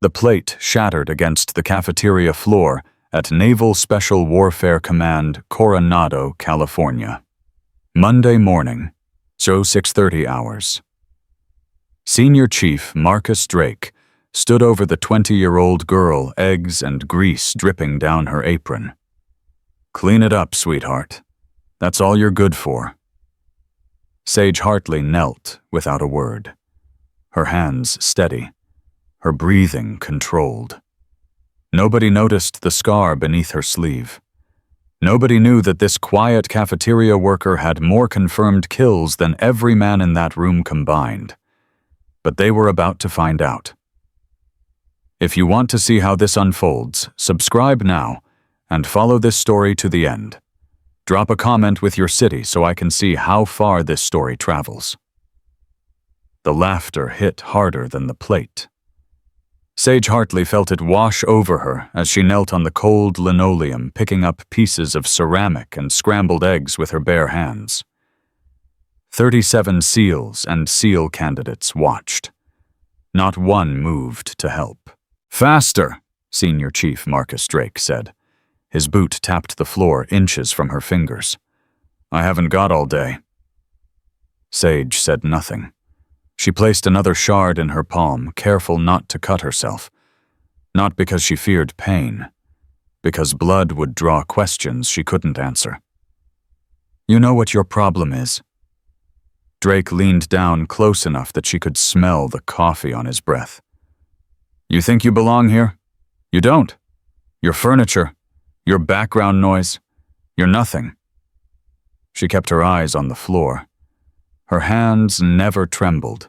The plate shattered against the cafeteria floor at Naval Special Warfare Command, Coronado, California. Monday morning, so 6:30 hours. Senior Chief Marcus Drake stood over the 20-year-old girl, eggs and grease dripping down her apron. "Clean it up, sweetheart. That's all you're good for." Sage Hartley knelt without a word, her hands steady, her breathing controlled. Nobody noticed the scar beneath her sleeve. Nobody knew that this quiet cafeteria worker had more confirmed kills than every man in that room combined. But they were about to find out. If you want to see how this unfolds, subscribe now and follow this story to the end. Drop a comment with your city so I can see how far this story travels. The laughter hit harder than the plate. Sage Hartley felt it wash over her as she knelt on the cold linoleum, picking up pieces of ceramic and scrambled eggs with her bare hands. 37 SEALs and SEAL candidates watched. Not one moved to help. "Faster," Senior Chief Marcus Drake said. His boot tapped the floor inches from her fingers. "I haven't got all day." Sage said nothing. She placed another shard in her palm, careful not to cut herself. Not because she feared pain, because blood would draw questions she couldn't answer. "You know what your problem is?" Drake leaned down close enough that she could smell the coffee on his breath. "You think you belong here? You don't. Your furniture, your background noise, you're nothing." She kept her eyes on the floor. Her hands never trembled.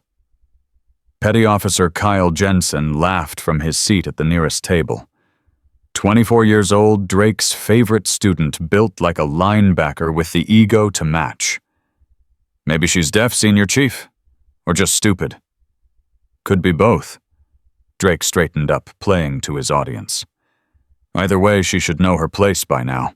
Petty Officer Kyle Jensen laughed from his seat at the nearest table. 24 years old, Drake's favorite student, built like a linebacker with the ego to match. "Maybe she's deaf, Senior Chief, or just stupid." "Could be both." Drake straightened up, playing to his audience. "Either way, she should know her place by now."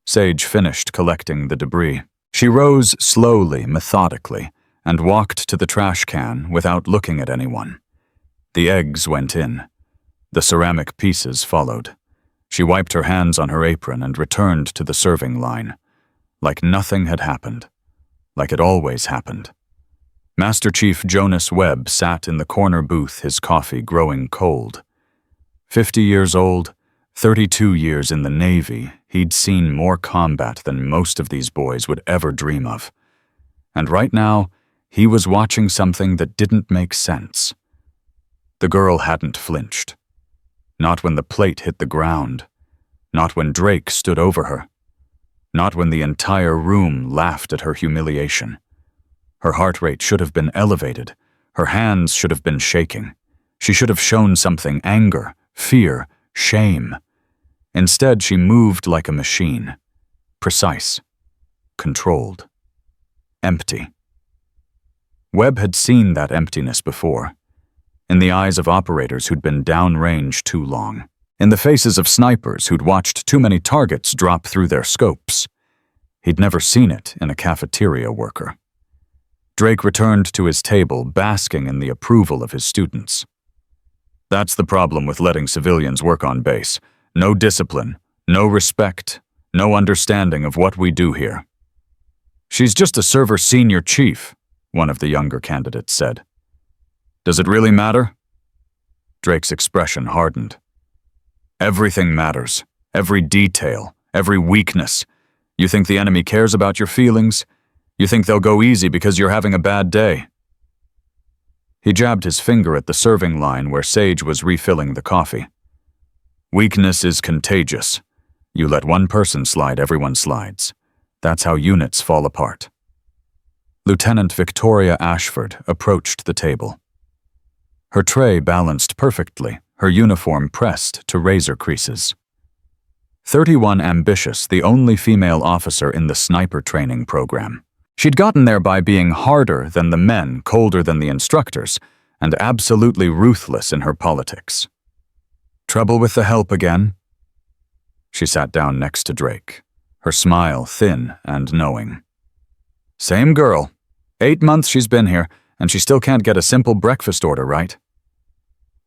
Sage finished collecting the debris. She rose slowly, methodically, and walked to the trash can without looking at anyone. The eggs went in. The ceramic pieces followed. She wiped her hands on her apron and returned to the serving line. Like nothing had happened. Like it always happened. Master Chief Jonas Webb sat in the corner booth, his coffee growing cold. 50 years old, 32 years in the Navy, he'd seen more combat than most of these boys would ever dream of. And right now, he was watching something that didn't make sense. The girl hadn't flinched. Not when the plate hit the ground. Not when Drake stood over her. Not when the entire room laughed at her humiliation. Her heart rate should have been elevated. Her hands should have been shaking. She should have shown something: anger, fear, shame. Instead, she moved like a machine. Precise. Controlled. Empty. Webb had seen that emptiness before. In the eyes of operators who'd been downrange too long. In the faces of snipers who'd watched too many targets drop through their scopes. He'd never seen it in a cafeteria worker. Drake returned to his table, basking in the approval of his students. "That's the problem with letting civilians work on base. No discipline, no respect, no understanding of what we do here." "She's just a server senior chief," one of the younger candidates said. "Does it really matter?" Drake's expression hardened. "Everything matters. Every detail, every weakness. You think the enemy cares about your feelings? You think they'll go easy because you're having a bad day?" He jabbed his finger at the serving line where Sage was refilling the coffee. "Weakness is contagious. You let one person slide, everyone slides. That's how units fall apart." Lieutenant Victoria Ashford approached the table. Her tray balanced perfectly, her uniform pressed to razor creases. 31 ambitious, the only female officer in the sniper training program. She'd gotten there by being harder than the men, colder than the instructors, and absolutely ruthless in her politics. "Trouble with the help again?" She sat down next to Drake, her smile thin and knowing. "Same girl. 8 months she's been here, and she still can't get a simple breakfast order right."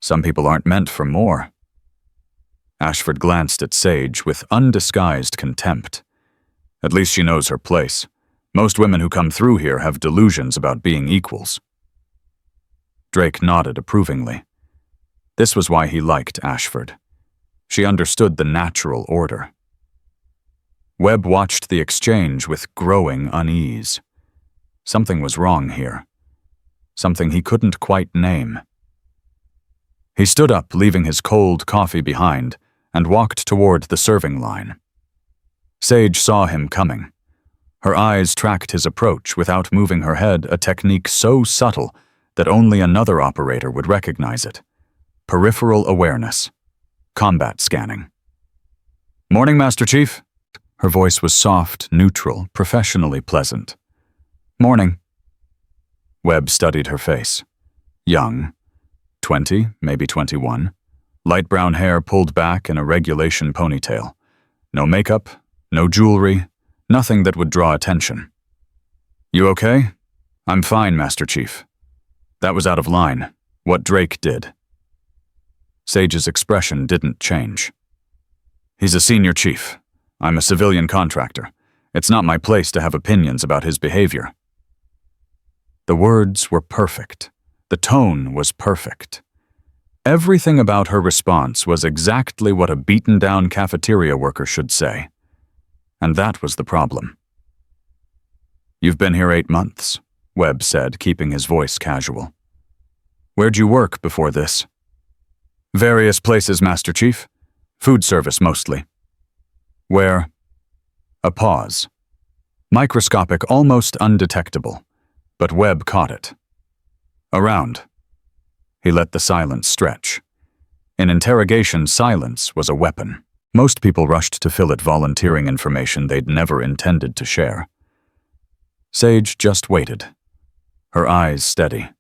Some people aren't meant for more. Ashford glanced at Sage with undisguised contempt. At least she knows her place. Most women who come through here have delusions about being equals. Drake nodded approvingly. This was why he liked Ashford. She understood the natural order. Webb watched the exchange with growing unease. Something was wrong here. Something he couldn't quite name. He stood up, leaving his cold coffee behind, and walked toward the serving line. Sage saw him coming. Her eyes tracked his approach without moving her head, a technique so subtle that only another operator would recognize it. Peripheral awareness. Combat scanning. "Morning, Master Chief." Her voice was soft, neutral, professionally pleasant. "Morning." Webb studied her face. Young. 20, maybe 21. Light brown hair pulled back in a regulation ponytail. No makeup, no jewelry, nothing that would draw attention. "You okay?" "I'm fine, Master Chief." That was out of line. What Drake did. Sage's expression didn't change. "He's a senior chief. I'm a civilian contractor. It's not my place to have opinions about his behavior." The words were perfect. The tone was perfect. Everything about her response was exactly what a beaten-down cafeteria worker should say. And that was the problem. "You've been here 8 months, Webb said, keeping his voice casual. "Where'd you work before this?" "Various places, Master Chief. Food service, mostly." "Where?" A pause. Microscopic, almost undetectable. But Webb caught it. "Around." He let the silence stretch. In interrogation, silence was a weapon. Most people rushed to fill it volunteering information they'd never intended to share. Sage just waited. Her eyes steady.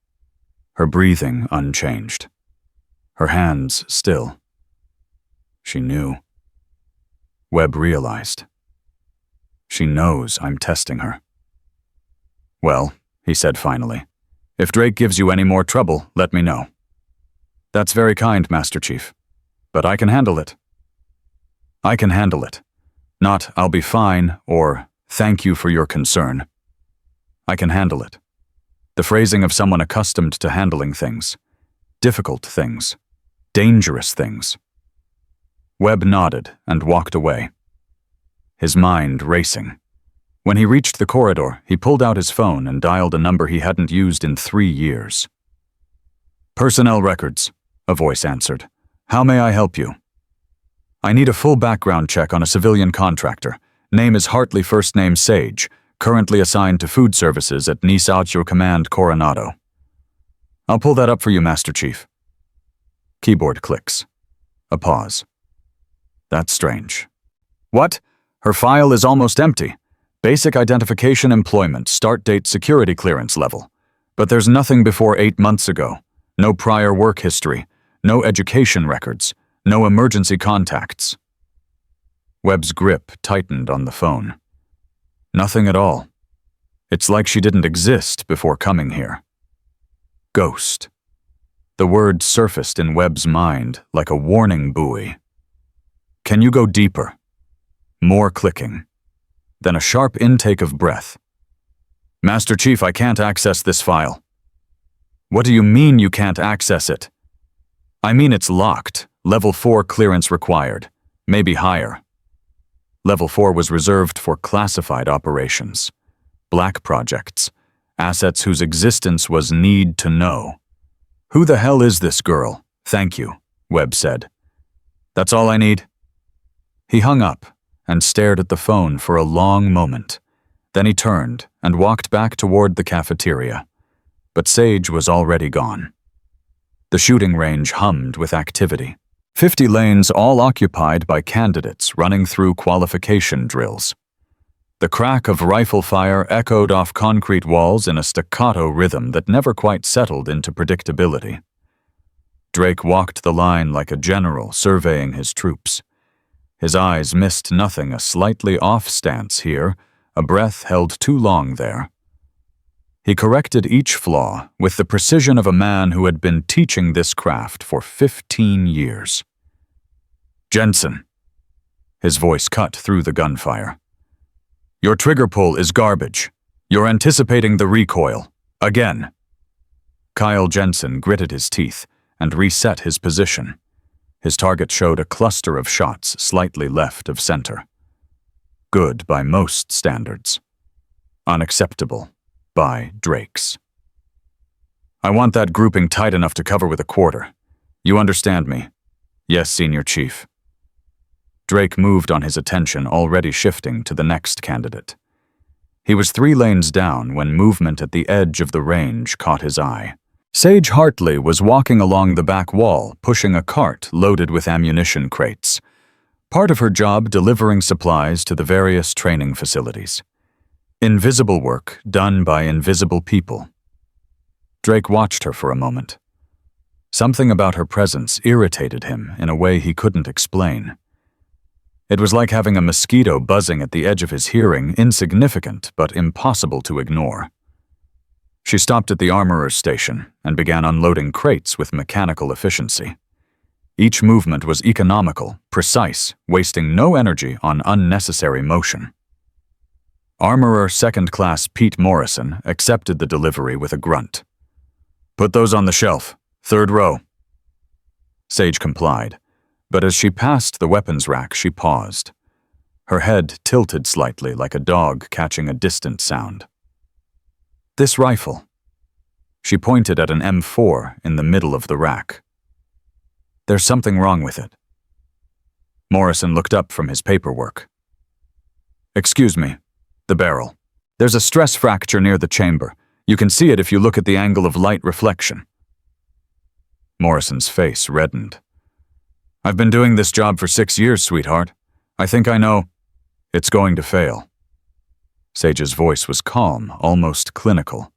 Her breathing unchanged. Her hands still. She knew. Webb realized. She knows I'm testing her. "Well," he said finally, "if Drake gives you any more trouble, let me know." "That's very kind, Master Chief. But I can handle it." "I can handle it. Not, 'I'll be fine,' or 'thank you for your concern.' I can handle it." The phrasing of someone accustomed to handling things. Difficult things. Dangerous things. Webb nodded and walked away. His mind racing. When he reached the corridor, he pulled out his phone and dialed a number he hadn't used in 3 years. "Personnel records," a voice answered. "How may I help you?" "I need a full background check on a civilian contractor. Name is Hartley, first name Sage, currently assigned to food services at Nisatyo Command Coronado." "I'll pull that up for you, Master Chief." Keyboard clicks. A pause. "That's strange." "What? Her file is almost empty. Basic identification, employment, start date, security clearance level. But there's nothing before 8 months ago. No prior work history. No education records. No emergency contacts." Webb's grip tightened on the phone. Nothing at all. It's like she didn't exist before coming here. Ghost. The word surfaced in Webb's mind like a warning buoy. "Can you go deeper?" More clicking. Then a sharp intake of breath. "Master Chief, I can't access this file." "What do you mean you can't access it?" "I mean it's locked. Level 4 clearance required. Maybe higher." Level 4 was reserved for classified operations. Black projects. Assets whose existence was need to know. "Who the hell is this girl?" "Thank you," Webb said. "That's all I need." He hung up and stared at the phone for a long moment. Then he turned and walked back toward the cafeteria. But Sage was already gone. The shooting range hummed with activity. 50 lanes all occupied by candidates running through qualification drills. The crack of rifle fire echoed off concrete walls in a staccato rhythm that never quite settled into predictability. Drake walked the line like a general surveying his troops. His eyes missed nothing, a slightly off stance here, a breath held too long there. He corrected each flaw with the precision of a man who had been teaching this craft for 15 years. "Jensen." His voice cut through the gunfire. "Your trigger pull is garbage. You're anticipating the recoil. Again." Kyle Jensen gritted his teeth and reset his position. His target showed a cluster of shots slightly left of center. Good by most standards. Unacceptable by Drake's. "I want that grouping tight enough to cover with a quarter. You understand me?" "Yes, Senior Chief." Drake moved on his attention, already shifting to the next candidate. He was 3 lanes down when movement at the edge of the range caught his eye. Sage Hartley was walking along the back wall, pushing a cart loaded with ammunition crates. Part of her job delivering supplies to the various training facilities. Invisible work done by invisible people. Drake watched her for a moment. Something about her presence irritated him in a way he couldn't explain. It was like having a mosquito buzzing at the edge of his hearing, insignificant but impossible to ignore. She stopped at the armorer's station and began unloading crates with mechanical efficiency. Each movement was economical, precise, wasting no energy on unnecessary motion. Armorer Second Class Pete Morrison accepted the delivery with a grunt. "Put those on the shelf, 3rd row." Sage complied, but as she passed the weapons rack, she paused. Her head tilted slightly like a dog catching a distant sound. "This rifle." She pointed at an M4 in the middle of the rack. "There's something wrong with it." Morrison looked up from his paperwork. "Excuse me, the barrel. There's a stress fracture near the chamber. You can see it if you look at the angle of light reflection." Morrison's face reddened. "I've been doing this job for 6 years, sweetheart. I think I know. It's going to fail." Sage's voice was calm, almost clinical.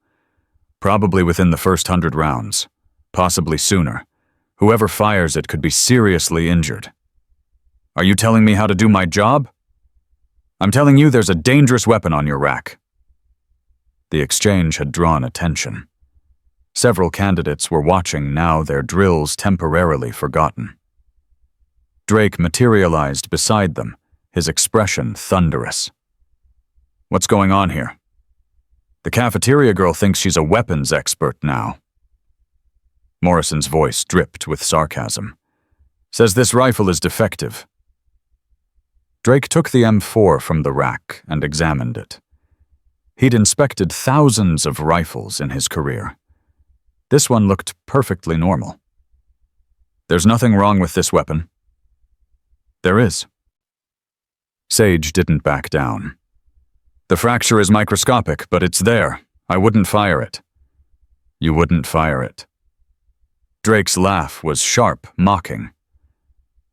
"Probably within the first 100 rounds. Possibly sooner. Whoever fires it could be seriously injured." "Are you telling me how to do my job?" "I'm telling you there's a dangerous weapon on your rack." The exchange had drawn attention. Several candidates were watching now, their drills temporarily forgotten. Drake materialized beside them, his expression thunderous. "What's going on here?" "The cafeteria girl thinks she's a weapons expert now." Morrison's voice dripped with sarcasm. "Says this rifle is defective." Drake took the M4 from the rack and examined it. He'd inspected thousands of rifles in his career. This one looked perfectly normal. "There's nothing wrong with this weapon." "There is." Sage didn't back down. "The fracture is microscopic, but it's there. I wouldn't fire it." "You wouldn't fire it." Drake's laugh was sharp, mocking.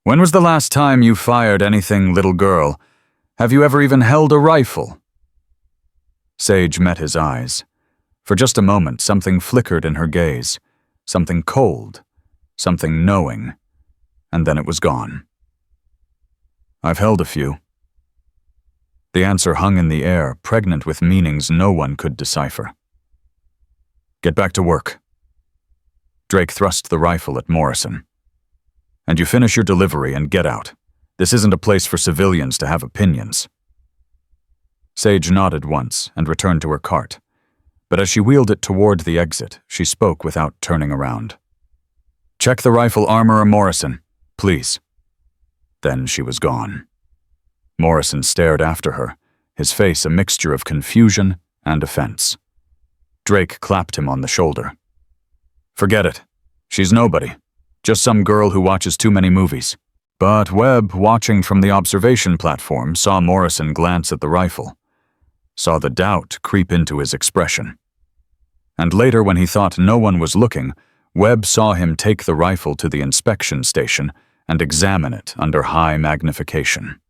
"When was the last time you fired anything, little girl? Have you ever even held a rifle?" Sage met his eyes. For just a moment, something flickered in her gaze, something cold, something knowing, and then it was gone. "I've held a few." The answer hung in the air, pregnant with meanings no one could decipher. "Get back to work." Drake thrust the rifle at Morrison. "And you finish your delivery and get out. This isn't a place for civilians to have opinions." Sage nodded once and returned to her cart, but as she wheeled it toward the exit, she spoke without turning around. "Check the rifle, Armorer Morrison, please." Then she was gone. Morrison stared after her, his face a mixture of confusion and offense. Drake clapped him on the shoulder. "Forget it. She's nobody. Just some girl who watches too many movies." But Webb, watching from the observation platform, saw Morrison glance at the rifle, saw the doubt creep into his expression. And later, when he thought no one was looking, Webb saw him take the rifle to the inspection station and examine it under high magnification.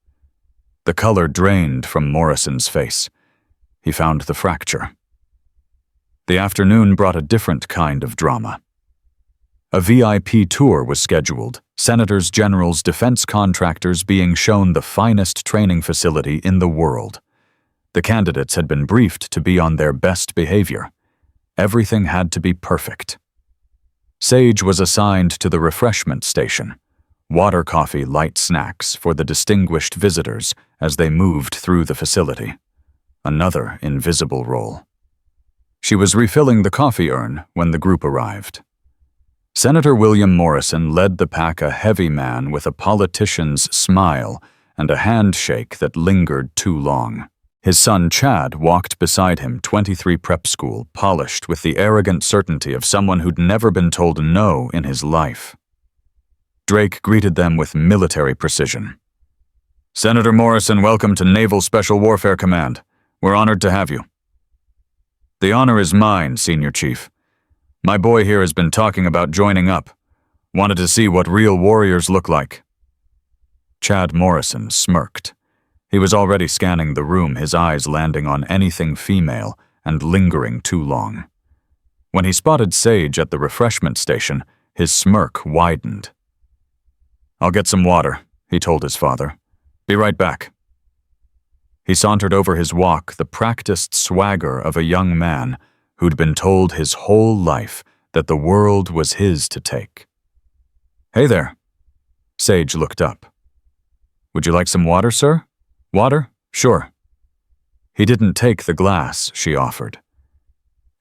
The color drained from Morrison's face. He found the fracture. The afternoon brought a different kind of drama. A VIP tour was scheduled, senators, generals, defense contractors being shown the finest training facility in the world. The candidates had been briefed to be on their best behavior. Everything had to be perfect. Sage was assigned to the refreshment station. Water, coffee, light snacks for the distinguished visitors as they moved through the facility. Another invisible role. She was refilling the coffee urn when the group arrived. Senator William Morrison led the pack, a heavy man with a politician's smile and a handshake that lingered too long. His son Chad walked beside him, 23 prep school, polished with the arrogant certainty of someone who'd never been told no in his life. Drake greeted them with military precision. "Senator Morrison, welcome to Naval Special Warfare Command. We're honored to have you." "The honor is mine, Senior Chief. My boy here has been talking about joining up. Wanted to see what real warriors look like." Chad Morrison smirked. He was already scanning the room, his eyes landing on anything female and lingering too long. When he spotted Sage at the refreshment station, his smirk widened. "I'll get some water," he told his father. "Be right back." He sauntered over his walk, the practiced swagger of a young man who'd been told his whole life that the world was his to take. "Hey there." Sage looked up. "Would you like some water, sir?" "Water? Sure." He didn't take the glass she offered.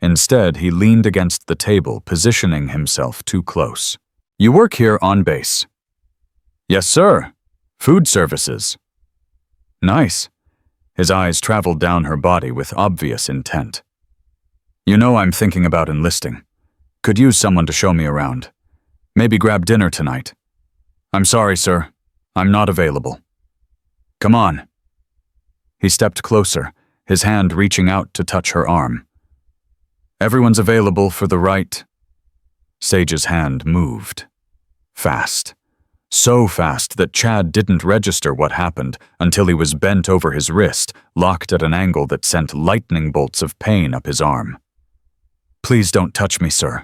Instead, he leaned against the table, positioning himself too close. "You work here on base?" "Yes, sir. Food services." "Nice." His eyes traveled down her body with obvious intent. "You know I'm thinking about enlisting. Could use someone to show me around. Maybe grab dinner tonight." "I'm sorry, sir. I'm not available." "Come on." He stepped closer, his hand reaching out to touch her arm. "Everyone's available for the right." Sage's hand moved. Fast. So fast that Chad didn't register what happened until he was bent over his wrist, locked at an angle that sent lightning bolts of pain up his arm. "Please don't touch me, sir."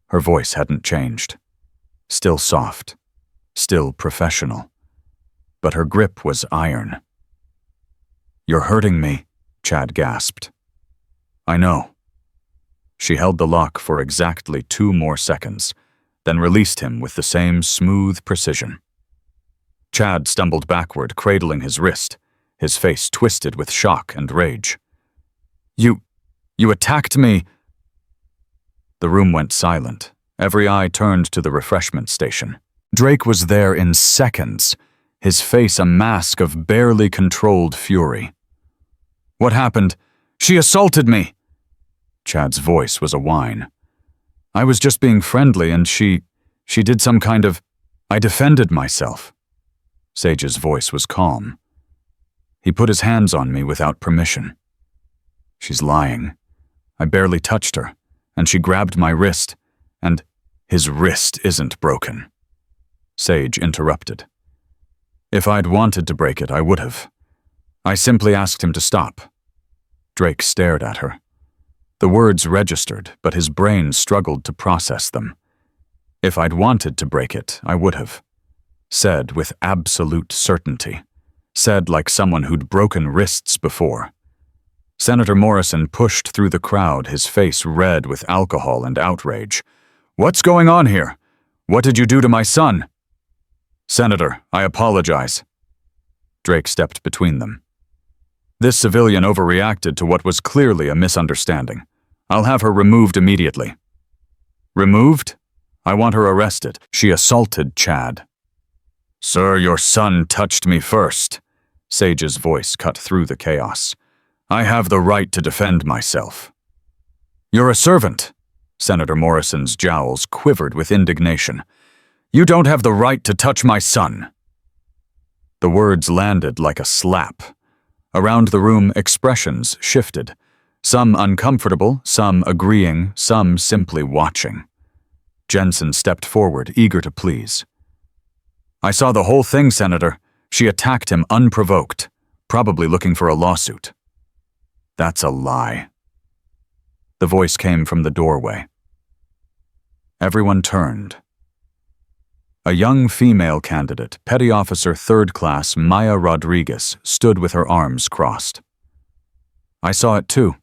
Her voice hadn't changed. Still soft. Still professional. But her grip was iron. "You're hurting me," Chad gasped. "I know." She held the lock for exactly 2 more seconds, then released him with the same smooth precision. Chad stumbled backward, cradling his wrist, his face twisted with shock and rage. You attacked me!" The room went silent. Every eye turned to the refreshment station. Drake was there in seconds, his face a mask of barely controlled fury. "What happened? She assaulted me!" Chad's voice was a whine. "I was just being friendly and she did some kind of... I defended myself." Sage's voice was calm. "He put his hands on me without permission." "She's lying. I barely touched her, and she grabbed my wrist, and his wrist isn't broken." Sage interrupted. "If I'd wanted to break it, I would have. I simply asked him to stop." Drake stared at her. The words registered, but his brain struggled to process them. "If I'd wanted to break it, I would have." Said with absolute certainty. Said like someone who'd broken wrists before. Senator Morrison pushed through the crowd, his face red with alcohol and outrage. "What's going on here? What did you do to my son?" "Senator, I apologize." Drake stepped between them. "This civilian overreacted to what was clearly a misunderstanding. I'll have her removed immediately." "Removed? I want her arrested." She assaulted Chad. "Sir, your son touched me first." Sage's voice cut through the chaos. "I have the right to defend myself." "You're a servant." Senator Morrison's jowls quivered with indignation. "You don't have the right to touch my son." The words landed like a slap. Around the room, expressions shifted. Some uncomfortable, some agreeing, some simply watching. Jensen stepped forward, eager to please. "I saw the whole thing, Senator. She attacked him unprovoked, probably looking for a lawsuit." "That's a lie." The voice came from the doorway. Everyone turned. A young female candidate, Petty Officer 3rd Class Maya Rodriguez, stood with her arms crossed. "I saw it too."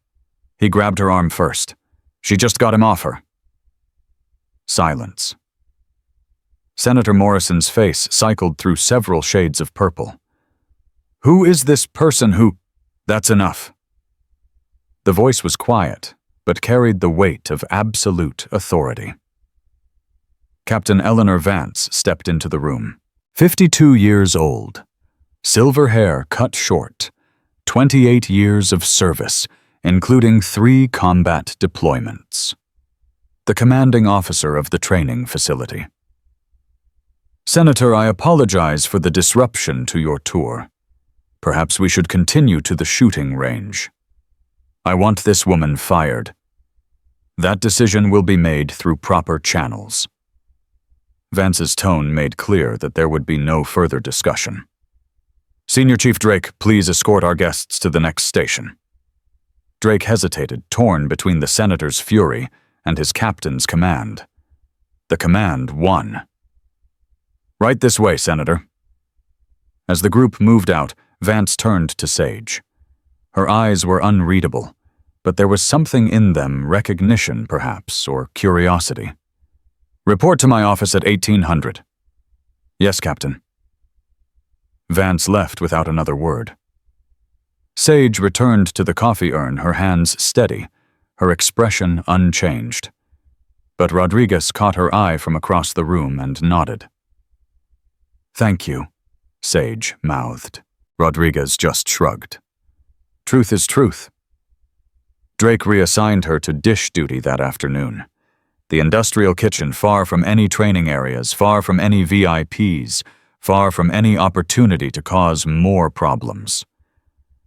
He grabbed her arm first. She just got him off her. Silence. Senator Morrison's face cycled through several shades of purple. Who is this person who— That's enough. The voice was quiet, but carried the weight of absolute authority. Captain Eleanor Vance stepped into the room. 52 years old. Silver hair cut short. 28 years of service, including 3 combat deployments. The commanding officer of the training facility. Senator, I apologize for the disruption to your tour. Perhaps we should continue to the shooting range. I want this woman fired. That decision will be made through proper channels. Vance's tone made clear that there would be no further discussion. Senior Chief Drake, please escort our guests to the next station. Drake hesitated, torn between the senator's fury and his captain's command. The command won. Right this way, Senator. As the group moved out, Vance turned to Sage. Her eyes were unreadable, but there was something in them, recognition perhaps, or curiosity. Report to my office at 1800. Yes, Captain. Vance left without another word. Sage returned to the coffee urn, her hands steady, her expression unchanged. But Rodriguez caught her eye from across the room and nodded. Thank you, Sage mouthed. Rodriguez just shrugged. Truth is truth. Drake reassigned her to dish duty that afternoon. The industrial kitchen, far from any training areas, far from any VIPs, far from any opportunity to cause more problems.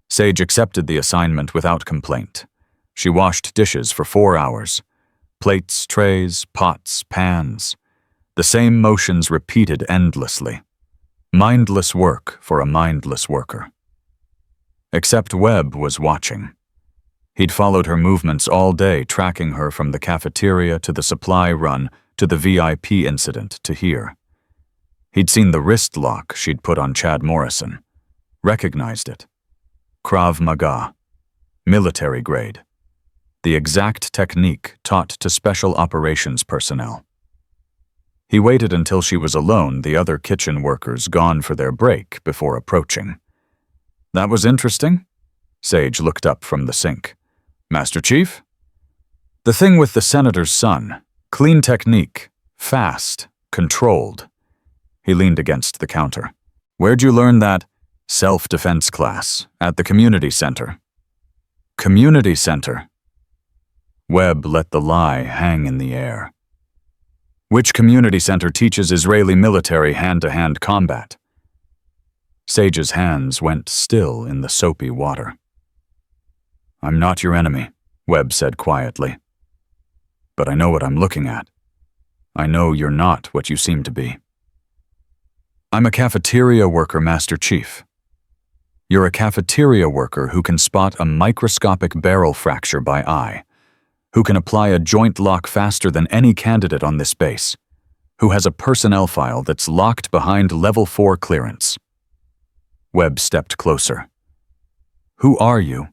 Sage accepted the assignment without complaint. She washed dishes for 4 hours. Plates, trays, pots, pans. The same motions repeated endlessly. Mindless work for a mindless worker. Except Webb was watching. He'd followed her movements all day, tracking her from the cafeteria to the supply run to the VIP incident to here. He'd seen the wrist lock she'd put on Chad Morrison. Recognized it. Krav Maga. Military grade. The exact technique taught to special operations personnel. He waited until she was alone, the other kitchen workers gone for their break, before approaching. That was interesting. Sage looked up from the sink. Master Chief? The thing with the senator's son. Clean technique. Fast. Controlled. He leaned against the counter. Where'd you learn that? Self-defense class. At the community center. Community center. Webb let the lie hang in the air. Which community center teaches Israeli military hand-to-hand combat? Sage's hands went still in the soapy water. I'm not your enemy, Webb said quietly. But I know what I'm looking at. I know you're not what you seem to be. I'm a cafeteria worker, Master Chief. You're a cafeteria worker who can spot a microscopic barrel fracture by eye, who can apply a joint lock faster than any candidate on this base, who has a personnel file that's locked behind level 4 clearance. Webb stepped closer. Who are you?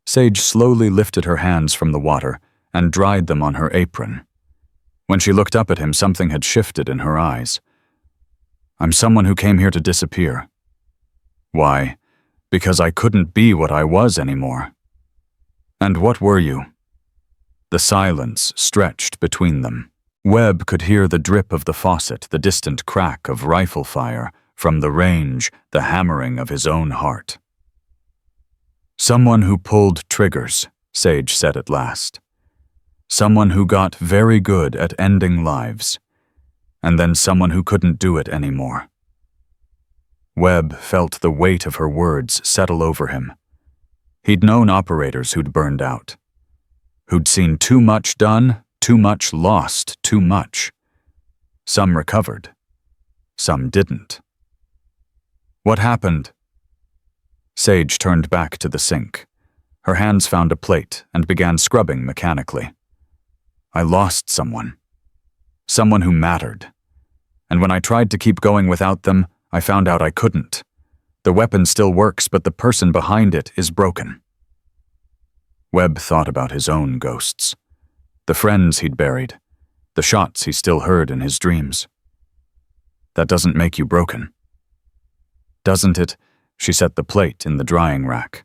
Sage slowly lifted her hands from the water and dried them on her apron. When she looked up at him, something had shifted in her eyes. I'm someone who came here to disappear. Why? Because I couldn't be what I was anymore. And what were you? The silence stretched between them. Webb could hear the drip of the faucet, the distant crack of rifle fire, from the range, the hammering of his own heart. Someone who pulled triggers, Sage said at last. Someone who got very good at ending lives, and then someone who couldn't do it anymore. Webb felt the weight of her words settle over him. He'd known operators who'd burned out, who'd seen too much done, too much lost, too much. Some recovered. Some didn't. What happened? Sage turned back to the sink. Her hands found a plate and began scrubbing mechanically. I lost someone. Someone who mattered. And when I tried to keep going without them, I found out I couldn't. The weapon still works, but the person behind it is broken. Webb thought about his own ghosts. The friends he'd buried. The shots he still heard in his dreams. That doesn't make you broken. Doesn't it? She set the plate in the drying rack.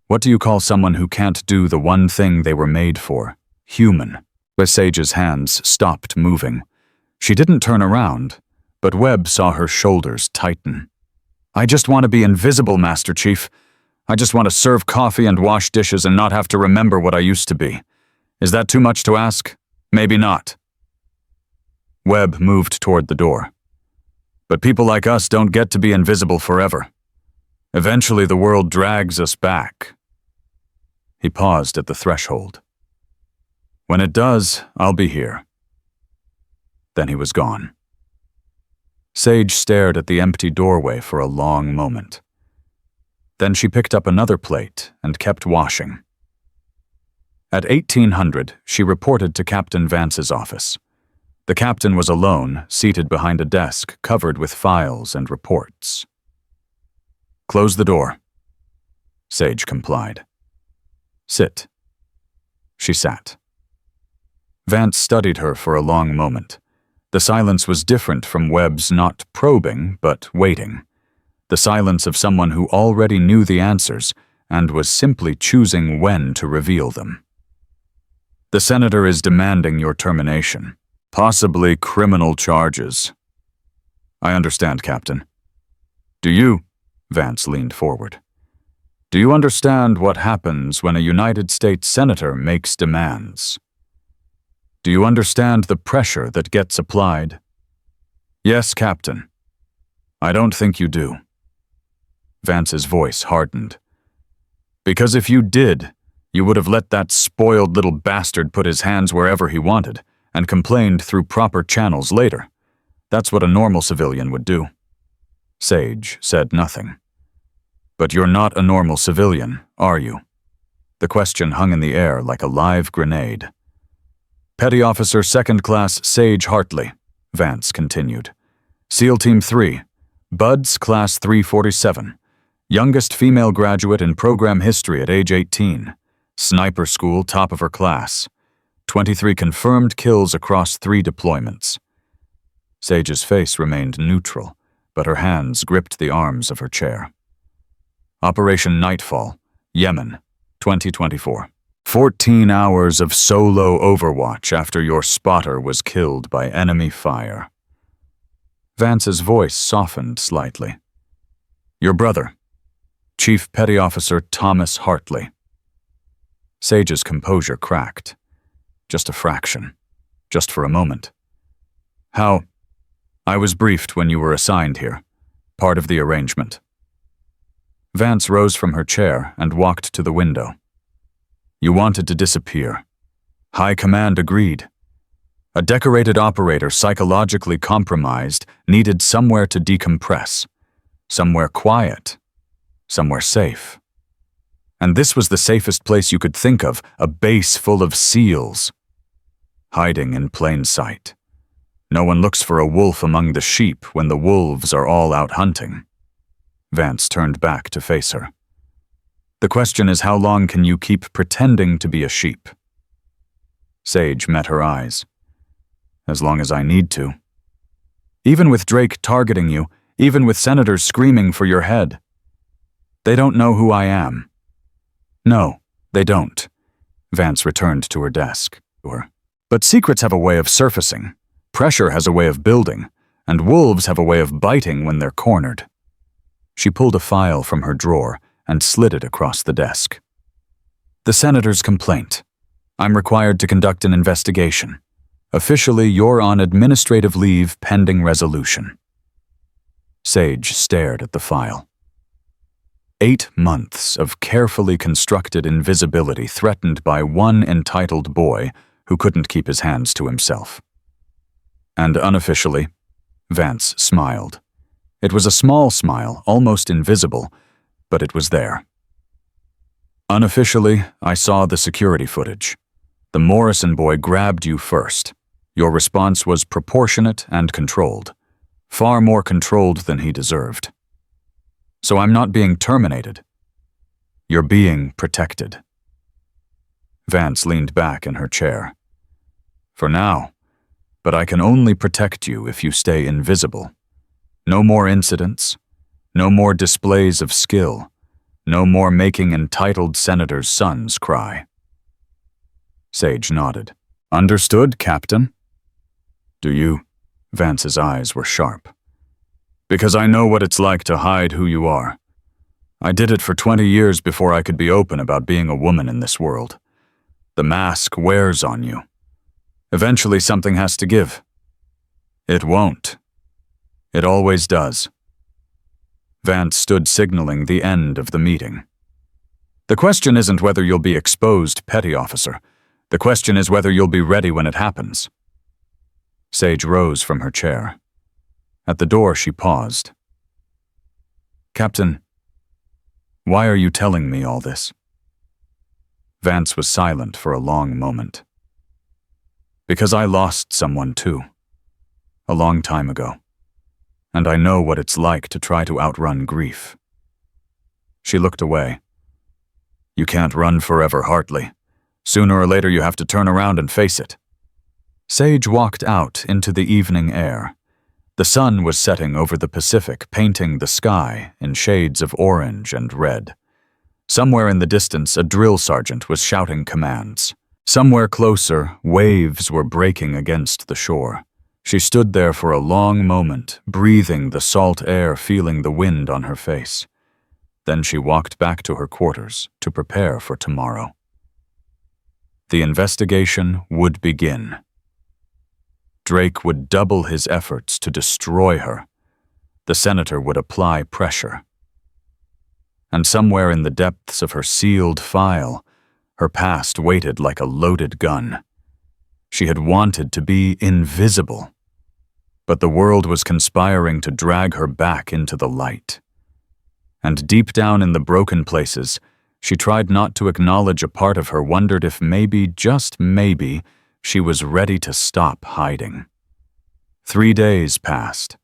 What do you call someone who can't do the one thing they were made for? Human. Sage's hands stopped moving. She didn't turn around, but Webb saw her shoulders tighten. I just want to be invisible, Master Chief. I just want to serve coffee and wash dishes and not have to remember what I used to be. Is that too much to ask? Maybe not. Webb moved toward the door. But people like us don't get to be invisible forever. Eventually the world drags us back. He paused at the threshold. When it does, I'll be here. Then he was gone. Sage stared at the empty doorway for a long moment. Then she picked up another plate and kept washing. At 1800, she reported to Captain Vance's office. The captain was alone, seated behind a desk covered with files and reports. Close the door. Sage complied. Sit. She sat. Vance studied her for a long moment. The silence was different from Webb's not probing, but waiting. The silence of someone who already knew the answers and was simply choosing when to reveal them. The senator is demanding your termination, possibly criminal charges. I understand, Captain. Do you? Vance leaned forward. Do you understand what happens when a United States senator makes demands? Do you understand the pressure that gets applied? Yes, Captain. I don't think you do. Vance's voice hardened. Because if you did, you would have let that spoiled little bastard put his hands wherever he wanted and complained through proper channels later. That's what a normal civilian would do. Sage said nothing. But you're not a normal civilian, are you? The question hung in the air like a live grenade. Petty Officer 2nd Class Sage Hartley, Vance continued. SEAL Team 3, Buds Class 347, youngest female graduate in program history at age 18, sniper school top of her class, 23 confirmed kills across 3 deployments. Sage's face remained neutral, but her hands gripped the arms of her chair. Operation Nightfall, Yemen, 2024. 14 hours of solo overwatch after your spotter was killed by enemy fire. Vance's voice softened slightly. Your brother, Chief Petty Officer Thomas Hartley. Sage's composure cracked. Just a fraction. Just for a moment. How? I was briefed when you were assigned here. Part of the arrangement. Vance rose from her chair and walked to the window. You wanted to disappear. High Command agreed. A decorated operator psychologically compromised needed somewhere to decompress, somewhere quiet, somewhere safe. And this was the safest place you could think of, a base full of SEALs. Hiding in plain sight. No one looks for a wolf among the sheep when the wolves are all out hunting. Vance turned back to face her. The question is, how long can you keep pretending to be a sheep? Sage met her eyes. As long as I need to. Even with Drake targeting you, even with senators screaming for your head. They don't know who I am. No, they don't. Vance returned to her desk. But secrets have a way of surfacing. Pressure has a way of building. And wolves have a way of biting when they're cornered. She pulled a file from her drawer and slid it across the desk. The senator's complaint. I'm required to conduct an investigation. Officially, you're on administrative leave pending resolution. Sage stared at the file. 8 months of carefully constructed invisibility threatened by one entitled boy who couldn't keep his hands to himself. And unofficially, Vance smiled. It was a small smile, almost invisible, but it was there. Unofficially, I saw the security footage. The Morrison boy grabbed you first. Your response was proportionate and controlled. Far more controlled than he deserved. So I'm not being terminated. You're being protected. Vance leaned back in her chair. For now, but I can only protect you if you stay invisible. No more incidents, no more displays of skill, no more making entitled senators' sons cry. Sage nodded. Understood, Captain? Do you? Vance's eyes were sharp. Because I know what it's like to hide who you are. I did it for 20 years before I could be open about being a woman in this world. The mask wears on you. Eventually something has to give. It won't. It always does. Vance stood signaling the end of the meeting. The question isn't whether you'll be exposed, petty officer. The question is whether you'll be ready when it happens. Sage rose from her chair. At the door, she paused. Captain, why are you telling me all this? Vance was silent for a long moment. Because I lost someone too, a long time ago, and I know what it's like to try to outrun grief. She looked away. You can't run forever, Hartley. Sooner or later you have to turn around and face it. Sage walked out into the evening air. The sun was setting over the Pacific, painting the sky in shades of orange and red. Somewhere in the distance, a drill sergeant was shouting commands. Somewhere closer, waves were breaking against the shore. She stood there for a long moment, breathing the salt air, feeling the wind on her face. Then she walked back to her quarters to prepare for tomorrow. The investigation would begin. Drake would double his efforts to destroy her. The senator would apply pressure. And somewhere in the depths of her sealed file, her past waited like a loaded gun. She had wanted to be invisible, but the world was conspiring to drag her back into the light. And deep down in the broken places, she tried not to acknowledge a part of her, wondered if maybe, just maybe, she was ready to stop hiding. 3 days passed.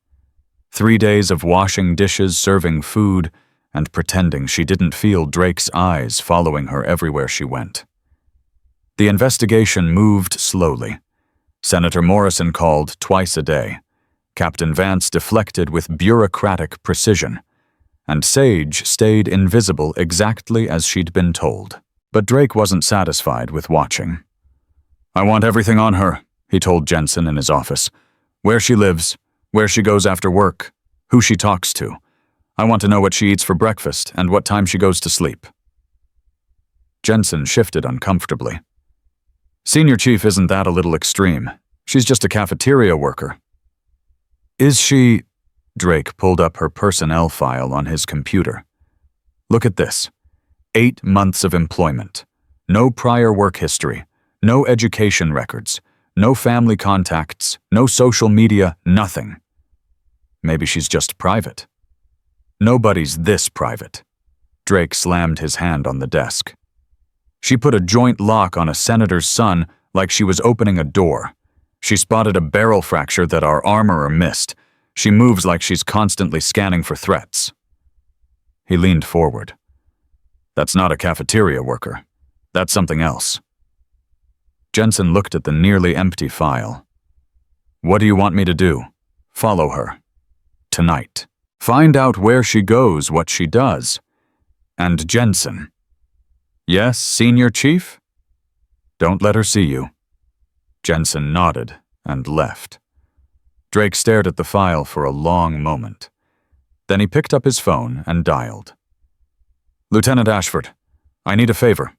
3 days of washing dishes, serving food, and pretending she didn't feel Drake's eyes following her everywhere she went. The investigation moved slowly. Senator Morrison called twice a day. Captain Vance deflected with bureaucratic precision, and Sage stayed invisible exactly as she'd been told. But Drake wasn't satisfied with watching. I want everything on her, he told Jensen in his office. Where she lives, where she goes after work, who she talks to. I want to know what she eats for breakfast and what time she goes to sleep. Jensen shifted uncomfortably. Senior Chief, isn't that a little extreme? She's just a cafeteria worker. Is she? Drake pulled up her personnel file on his computer. Look at this. 8 months of employment. No prior work history. No education records. No family contacts. No social media. Nothing. Maybe she's just private. Nobody's this private. Drake slammed his hand on the desk. She put a joint lock on a senator's son like she was opening a door. She spotted a barrel fracture that our armorer missed. She moves like she's constantly scanning for threats. He leaned forward. That's not a cafeteria worker. That's something else. Jensen looked at the nearly empty file. What do you want me to do? Follow her. Tonight. Find out where she goes, what she does. And Jensen. Yes, Senior Chief? Don't let her see you. Jensen nodded and left. Drake stared at the file for a long moment. Then he picked up his phone and dialed. Lieutenant Ashford, I need a favor.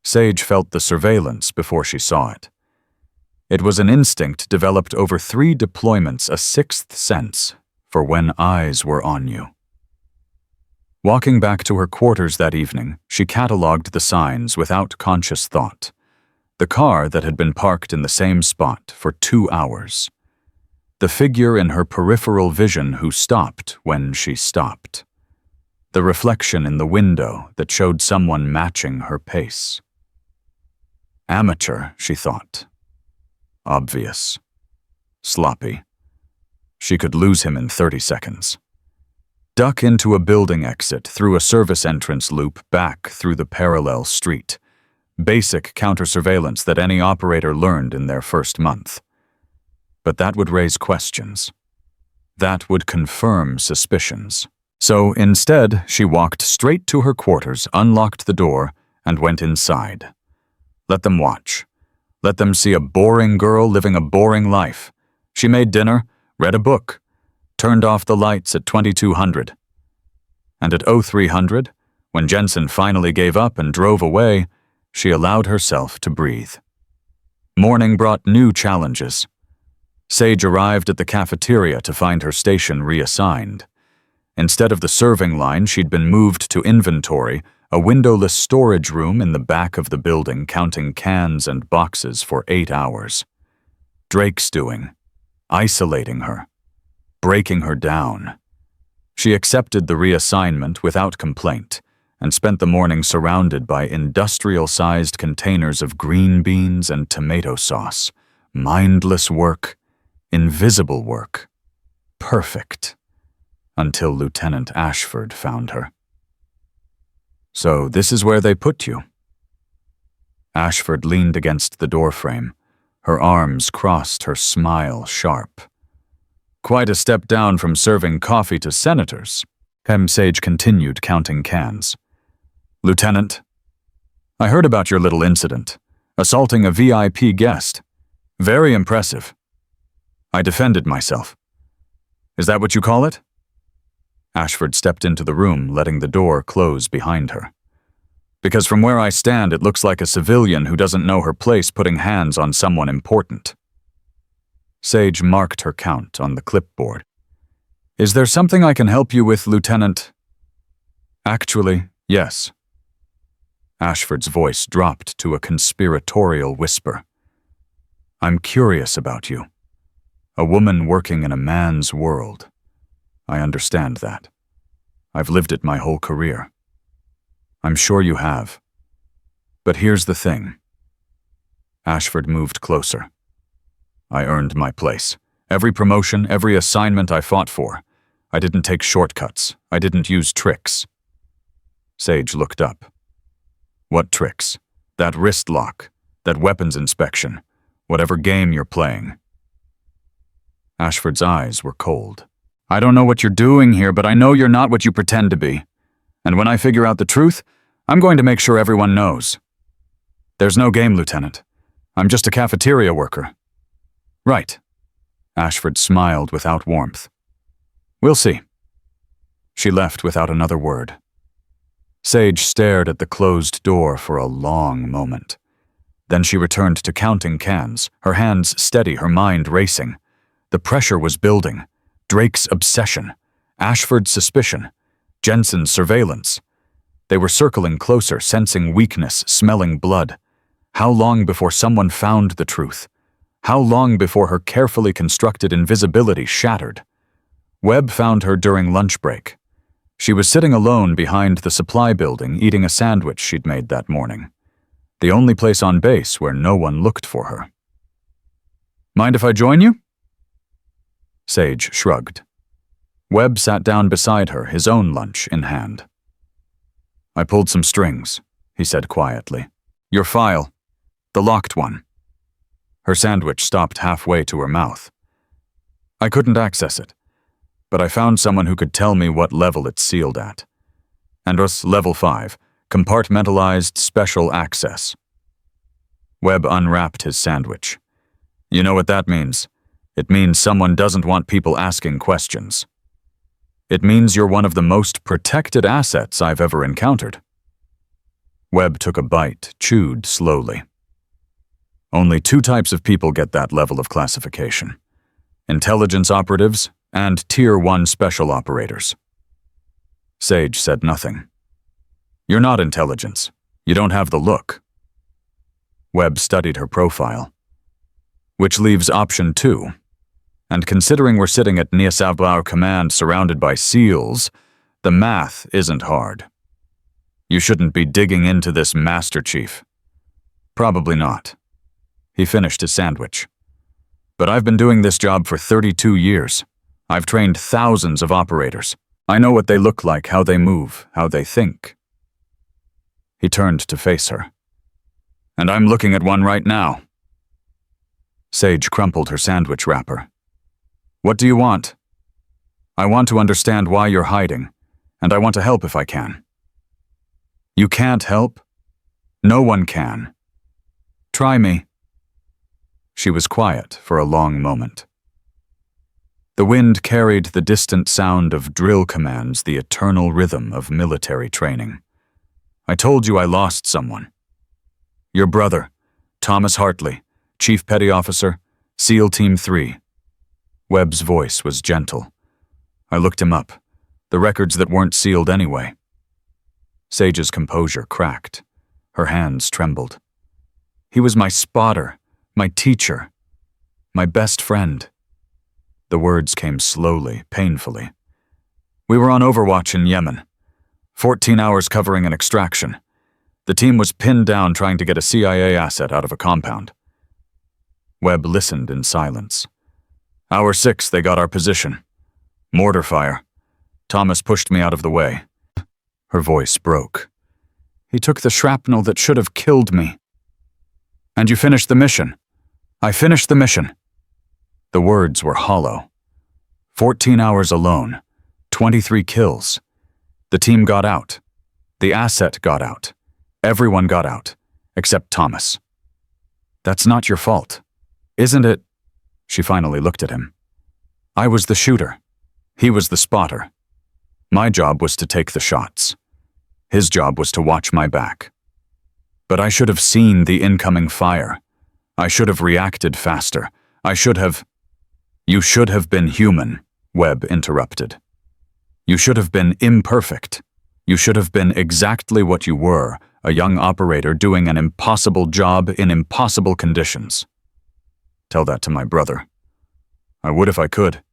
Sage felt the surveillance before she saw it. It was an instinct developed over 3 deployments, a 6th sense for when eyes were on you. Walking back to her quarters that evening, she catalogued the signs without conscious thought. The car that had been parked in the same spot for 2 hours. The figure in her peripheral vision who stopped when she stopped. The reflection in the window that showed someone matching her pace. Amateur, she thought. Obvious. Sloppy. She could lose him in 30 seconds. Duck into a building exit, through a service entrance loop, back through the parallel street. basic counter-surveillance that any operator learned in their first month. But that would raise questions. That would confirm suspicions. So instead, she walked straight to her quarters, unlocked the door, and went inside. Let them watch. Let them see a boring girl living a boring life. She made dinner, read a book, turned off the lights at 2200. And at 0300, when Jensen finally gave up and drove away, she allowed herself to breathe. Morning brought new challenges. Sage arrived at the cafeteria to find her station reassigned. Instead of the serving line, she'd been moved to inventory, a windowless storage room in the back of the building, counting cans and boxes for 8 hours. Drake stewing, isolating her, breaking her down. She accepted the reassignment without complaint and spent the morning surrounded by industrial-sized containers of green beans and tomato sauce. Mindless work, invisible work. Perfect. Until Lieutenant Ashford found her. "So this is where they put you?" Ashford leaned against the doorframe, her arms crossed, her smile sharp. "Quite a step down from serving coffee to senators." Sage continued counting cans. "Lieutenant, I heard about your little incident, assaulting a VIP guest. Very impressive. I defended myself. Is that what you call it?" Ashford stepped into the room, letting the door close behind her. "Because from where I stand, it looks like a civilian who doesn't know her place putting hands on someone important." Sage marked her count on the clipboard. "Is there something I can help you with, Lieutenant?" "Actually, yes." Ashford's voice dropped to a conspiratorial whisper. "I'm curious about you. A woman working in a man's world. I understand that. I've lived it my whole career. I'm sure you have. But here's the thing." Ashford moved closer. "I earned my place. Every promotion, every assignment I fought for. I didn't take shortcuts. I didn't use tricks." Sage looked up. "What tricks? That wrist lock, that weapons inspection, whatever game you're playing." Ashford's eyes were cold. "I don't know what you're doing here, but I know you're not what you pretend to be. And when I figure out the truth, I'm going to make sure everyone knows." "There's no game, Lieutenant. I'm just a cafeteria worker." "Right." Ashford smiled without warmth. "We'll see." She left without another word. Sage stared at the closed door for a long moment. Then she returned to counting cans, her hands steady, her mind racing. The pressure was building. Drake's obsession, Ashford's suspicion, Jensen's surveillance. They were circling closer, sensing weakness, smelling blood. How long before someone found the truth? How long before her carefully constructed invisibility shattered? Webb found her during lunch break. She was sitting alone behind the supply building, eating a sandwich she'd made that morning. The only place on base where no one looked for her. "Mind if I join you?" Sage shrugged. Webb sat down beside her, his own lunch in hand. "I pulled some strings," he said quietly. "Your file. The locked one." Her sandwich stopped halfway to her mouth. "I couldn't access it, but I found someone who could tell me what level it's sealed at. And it's level 5, compartmentalized special access." Webb unwrapped his sandwich. "You know what that means? It means someone doesn't want people asking questions. It means you're one of the most protected assets I've ever encountered." Webb took a bite, chewed slowly. "Only 2 types of people get that level of classification: intelligence operatives and Tier 1 special operators." Sage said nothing. "You're not intelligence. You don't have the look." Webb studied her profile. "Which leaves option 2. And considering we're sitting at Niasablau Command surrounded by SEALs, the math isn't hard. You shouldn't be digging into this, Master Chief." "Probably not." He finished his sandwich. "But I've been doing this job for 32 years. I've trained thousands of operators. I know what they look like, how they move, how they think." He turned to face her. And I'm looking at one right now. Sage crumpled her sandwich wrapper. What do you want? I want to understand why you're hiding, and I want to help if I can. You can't help? No one can. Try me. She was quiet for a long moment. The wind carried the distant sound of drill commands, the eternal rhythm of military training. I told you I lost someone. Your brother, Thomas Hartley, Chief Petty Officer, SEAL Team 3. Webb's voice was gentle. I looked him up, the records that weren't sealed anyway. Sage's composure cracked. Her hands trembled. He was my spotter, my teacher, my best friend. The words came slowly, painfully. We were on Overwatch in Yemen. 14 hours covering an extraction. The team was pinned down trying to get a CIA asset out of a compound. Webb listened in silence. Hour 6, they got our position. Mortar fire. Thomas pushed me out of the way. Her voice broke. He took the shrapnel that should have killed me. And you finished the mission. I finished the mission. The words were hollow. 14 hours alone. 23 kills. The team got out. The asset got out. Everyone got out, except Thomas. That's not your fault, isn't it? She finally looked at him. I was the shooter. He was the spotter. My job was to take the shots. His job was to watch my back. But I should have seen the incoming fire. I should have reacted faster. I should have... You should have been human, Webb interrupted. You should have been imperfect. You should have been exactly what you were, a young operator doing an impossible job in impossible conditions. Tell that to my brother. I would if I could.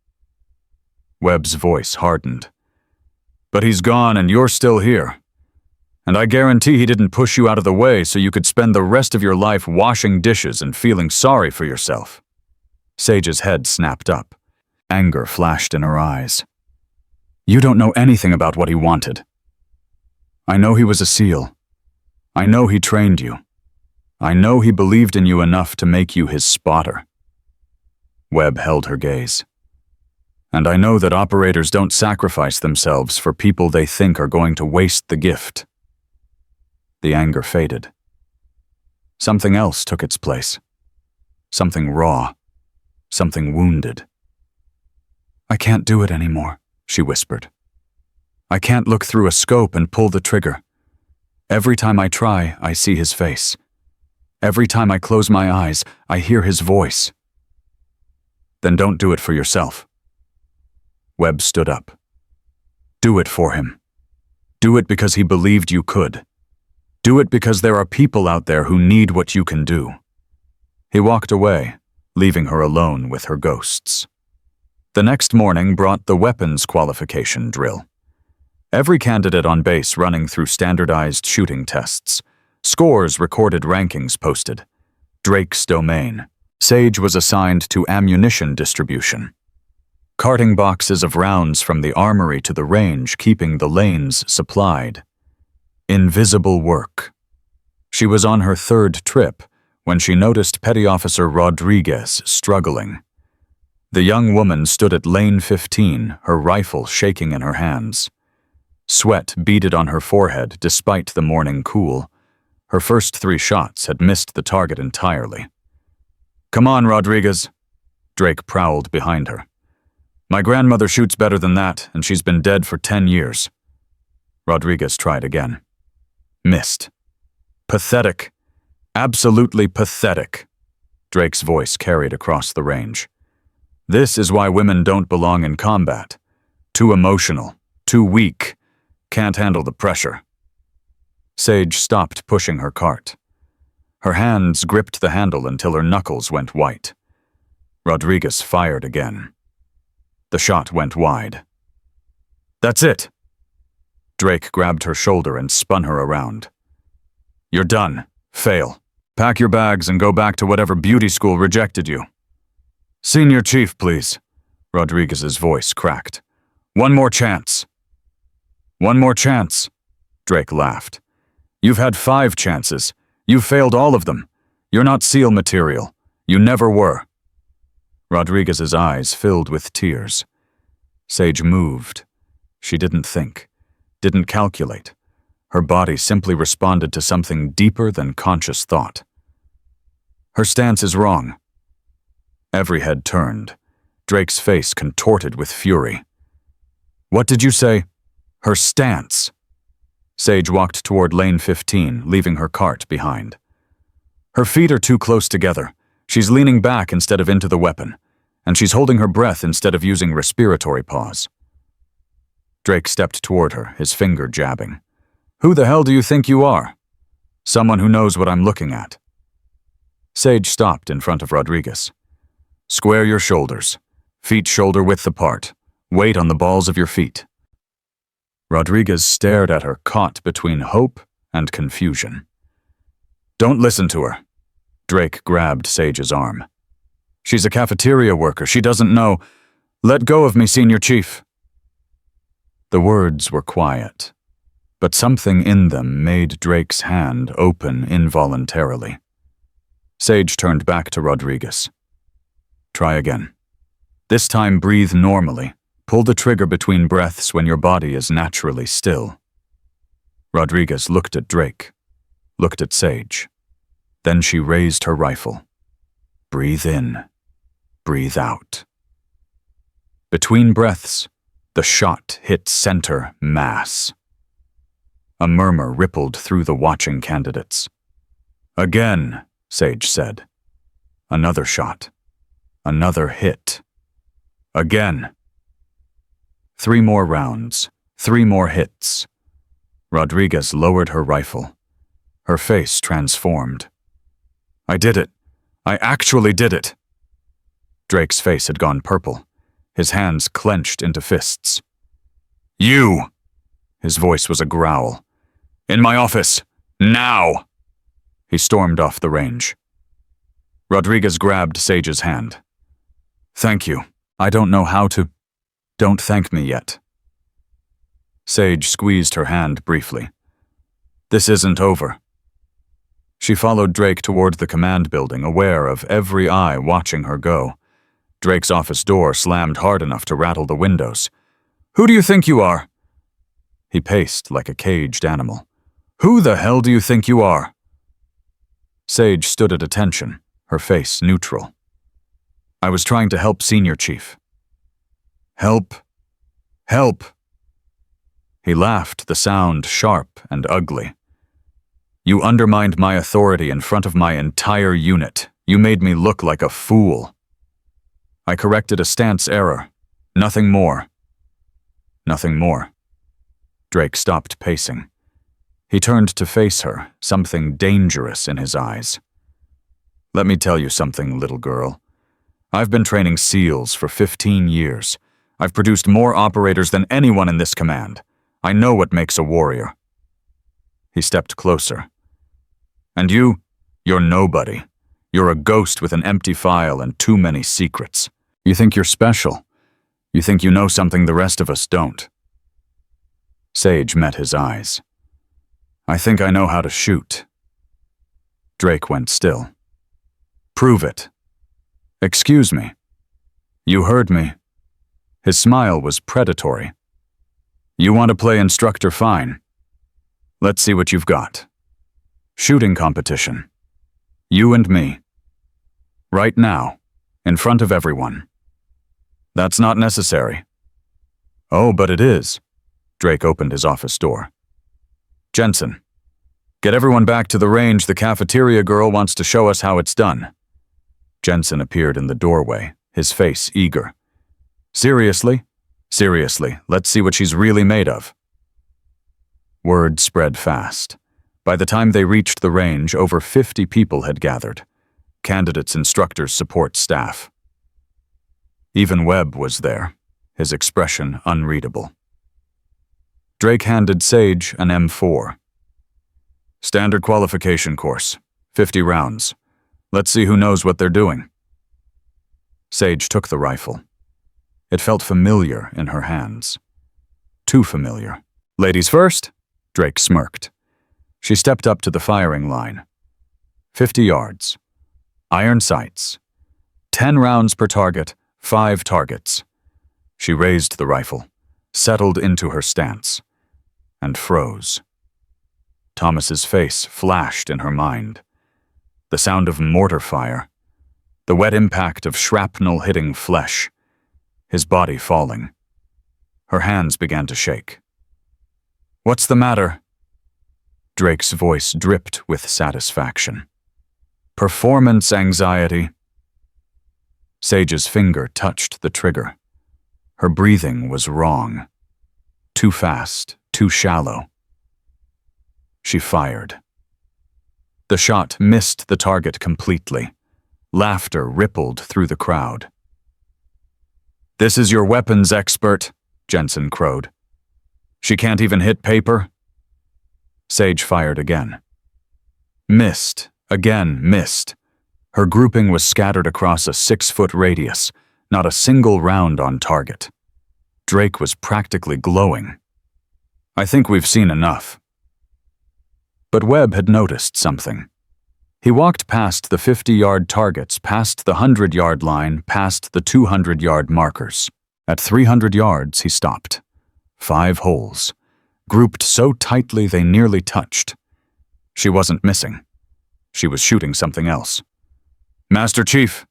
Webb's voice hardened. But he's gone and you're still here. And I guarantee he didn't push you out of the way so you could spend the rest of your life washing dishes and feeling sorry for yourself. Sage's head snapped up. Anger flashed in her eyes. You don't know anything about what he wanted. I know he was a SEAL. I know he trained you. I know he believed in you enough to make you his spotter. Webb held her gaze. And I know that operators don't sacrifice themselves for people they think are going to waste the gift. The anger faded. Something else took its place. Something raw. Something wounded. I can't do it anymore, she whispered. I can't look through a scope and pull the trigger. Every time I try, I see his face. Every time I close my eyes, I hear his voice. Then don't do it for yourself. Webb stood up. Do it for him. Do it because he believed you could. Do it because there are people out there who need what you can do. He walked away, leaving her alone with her ghosts. The next morning brought the weapons qualification drill. Every candidate on base running through standardized shooting tests. Scores recorded, rankings posted. Drake's domain. Sage was assigned to ammunition distribution. Carting boxes of rounds from the armory to the range, keeping the lanes supplied. Invisible work. She was on her 3rd trip when she noticed Petty Officer Rodriguez struggling. The young woman stood at lane 15, her rifle shaking in her hands. Sweat beaded on her forehead despite the morning cool. Her first 3 shots had missed the target entirely. Come on, Rodriguez, Drake prowled behind her. My grandmother shoots better than that, and she's been dead for 10 years. Rodriguez tried again. Missed. Pathetic. Absolutely pathetic. Drake's voice carried across the range. This is why women don't belong in combat. Too emotional. Too weak. Can't handle the pressure. Sage stopped pushing her cart. Her hands gripped the handle until her knuckles went white. Rodriguez fired again. The shot went wide. That's it. Drake grabbed her shoulder and spun her around. You're done. Fail. Pack your bags and go back to whatever beauty school rejected you. Senior Chief, please. Rodriguez's voice cracked. One more chance. One more chance. Drake laughed. You've had 5 chances. You failed all of them. You're not SEAL material. You never were. Rodriguez's eyes filled with tears. Sage moved. She didn't think, didn't calculate. Her body simply responded to something deeper than conscious thought. Her stance is wrong. Every head turned. Drake's face contorted with fury. What did you say? Her stance. Sage walked toward lane 15, leaving her cart behind. Her feet are too close together. She's leaning back instead of into the weapon, and she's holding her breath instead of using respiratory pause. Drake stepped toward her, his finger jabbing. Who the hell do you think you are? Someone who knows what I'm looking at. Sage stopped in front of Rodriguez. Square your shoulders, feet shoulder-width apart. Weight on the balls of your feet. Rodriguez stared at her, caught between hope and confusion. Don't listen to her. Drake grabbed Sage's arm. She's a cafeteria worker. She doesn't know. Let go of me, Senior Chief. The words were quiet, but something in them made Drake's hand open involuntarily. Sage turned back to Rodriguez. Try again. This time breathe normally. Pull the trigger between breaths when your body is naturally still. Rodriguez looked at Drake, looked at Sage. Then she raised her rifle. Breathe in, breathe out. Between breaths, the shot hit center mass. A murmur rippled through the watching candidates. Again, Sage said. Another shot. Another hit. Again. 3 more rounds, 3 more hits. Rodriguez lowered her rifle. Her face transformed. I did it. I actually did it. Drake's face had gone purple. His hands clenched into fists. You! His voice was a growl. In my office. Now! He stormed off the range. Rodriguez grabbed Sage's hand. Thank you. I don't know how to... Don't thank me yet. Sage squeezed her hand briefly. This isn't over. She followed Drake toward the command building, aware of every eye watching her go. Drake's office door slammed hard enough to rattle the windows. Who do you think you are? He paced like a caged animal. Who the hell do you think you are? Sage stood at attention, her face neutral. I was trying to help Senior Chief. Help. Help. He laughed, the sound sharp and ugly. You undermined my authority in front of my entire unit. You made me look like a fool. I corrected a stance error. Nothing more. Nothing more. Drake stopped pacing. He turned to face her, something dangerous in his eyes. Let me tell you something, little girl. I've been training SEALs for 15 years. I've produced more operators than anyone in this command. I know what makes a warrior. He stepped closer. And you're nobody. You're a ghost with an empty file and too many secrets. You think you're special. You think you know something the rest of us don't. Sage met his eyes. I think I know how to shoot. Drake went still. Prove it. Excuse me. You heard me. His smile was predatory. You want to play instructor? Fine. Let's see what you've got. Shooting competition. You and me. Right now, in front of everyone. That's not necessary. Oh, but it is. Drake opened his office door. Jensen, get everyone back to the range. The cafeteria girl wants to show us how it's done. Jensen appeared in the doorway, his face eager. Seriously? Seriously, let's see what she's really made of. Word spread fast. By the time they reached the range, over 50 people had gathered. Candidates, instructors, support staff. Even Webb was there, his expression unreadable. Drake handed Sage an M4. Standard qualification course, 50 rounds. Let's see who knows what they're doing. Sage took the rifle. It felt familiar in her hands. Too familiar. Ladies first, Drake smirked. She stepped up to the firing line. 50 yards. Iron sights. 10 rounds per target, 5 targets. She raised the rifle, settled into her stance, and froze. Thomas's face flashed in her mind. The sound of mortar fire, the wet impact of shrapnel hitting flesh, his body falling. Her hands began to shake. "What's the matter?" Drake's voice dripped with satisfaction. "Performance anxiety." Sage's finger touched the trigger. Her breathing was wrong. Too fast, too shallow. She fired. The shot missed the target completely. Laughter rippled through the crowd. "This is your weapons expert," Jensen crowed. "She can't even hit paper?" Sage fired again. Missed, again missed. Her grouping was scattered across a 6-foot radius, not a single round on target. Drake was practically glowing. "I think we've seen enough." But Webb had noticed something. He walked past the 50-yard targets, past the 100-yard line, past the 200-yard markers. At 300 yards, he stopped. 5 holes, grouped so tightly they nearly touched. She wasn't missing. She was shooting something else. "Master Chief,"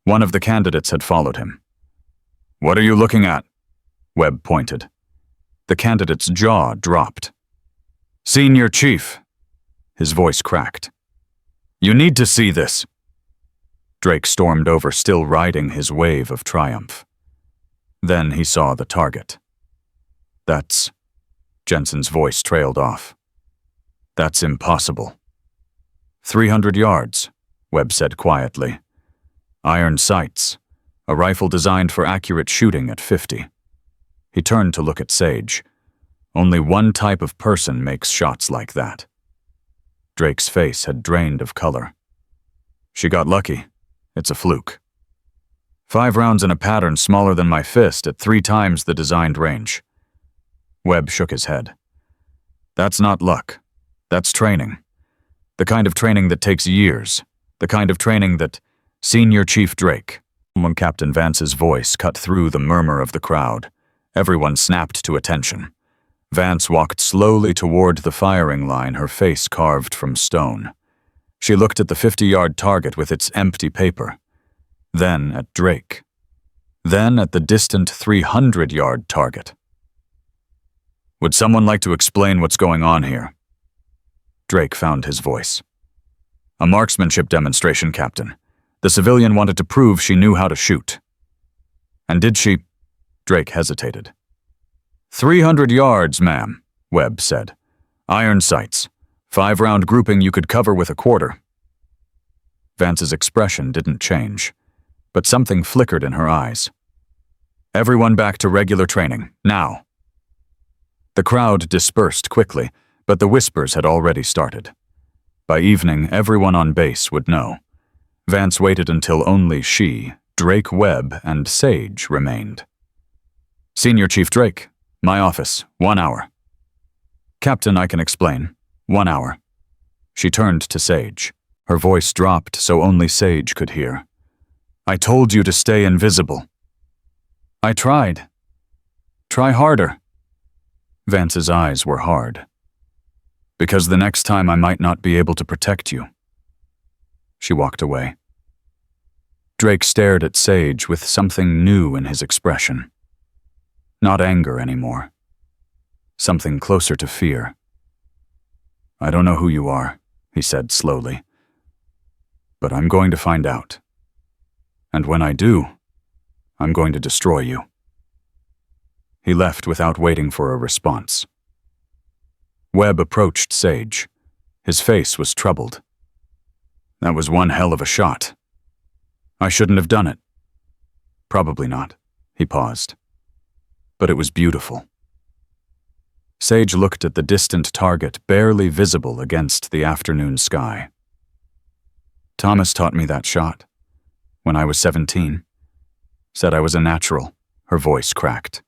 one of the candidates had followed him. "What are you looking at?" Webb pointed. The candidate's jaw dropped. "Senior Chief," his voice cracked. "You need to see this." Drake stormed over, still riding his wave of triumph. Then he saw the target. "That's..." Jensen's voice trailed off. "That's impossible." 300 yards, Webb said quietly. "Iron sights, a rifle designed for accurate shooting at 50. He turned to look at Sage. Only one type of person makes shots like that. Drake's face had drained of color. "She got lucky. It's a fluke. 5 rounds in a pattern smaller than my fist at 3 times the designed range." Webb shook his head. "That's not luck. That's training. The kind of training that takes years. The kind of training that..." "Senior Chief Drake." When Captain Vance's voice cut through the murmur of the crowd, everyone snapped to attention. Vance walked slowly toward the firing line, her face carved from stone. She looked at the 50-yard target with its empty paper, then at Drake, then at the distant 300-yard target. "Would someone like to explain what's going on here?" Drake found his voice. "A marksmanship demonstration, Captain. The civilian wanted to prove she knew how to shoot." "And did she..." Drake hesitated. 300 yards, ma'am," Webb said. "Iron sights. 5-round grouping you could cover with a quarter." Vance's expression didn't change, but something flickered in her eyes. "Everyone back to regular training, now." The crowd dispersed quickly, but the whispers had already started. By evening, everyone on base would know. Vance waited until only she, Drake, Webb, and Sage remained. "Senior Chief Drake, my office, 1 hour." "Captain, I can explain. 1 hour." She turned to Sage. Her voice dropped so only Sage could hear. "I told you to stay invisible." "I tried." "Try harder." Vance's eyes were hard. "Because the next time I might not be able to protect you." She walked away. Drake stared at Sage with something new in his expression. Not anger anymore. Something closer to fear. "I don't know who you are," he said slowly. "But I'm going to find out. And when I do, I'm going to destroy you." He left without waiting for a response. Webb approached Sage. His face was troubled. "That was one hell of a shot. I shouldn't have done it." "Probably not," he paused. "But it was beautiful." Sage looked at the distant target barely visible against the afternoon sky. "Thomas taught me that shot when I was 17. Said I was a natural." Her voice cracked.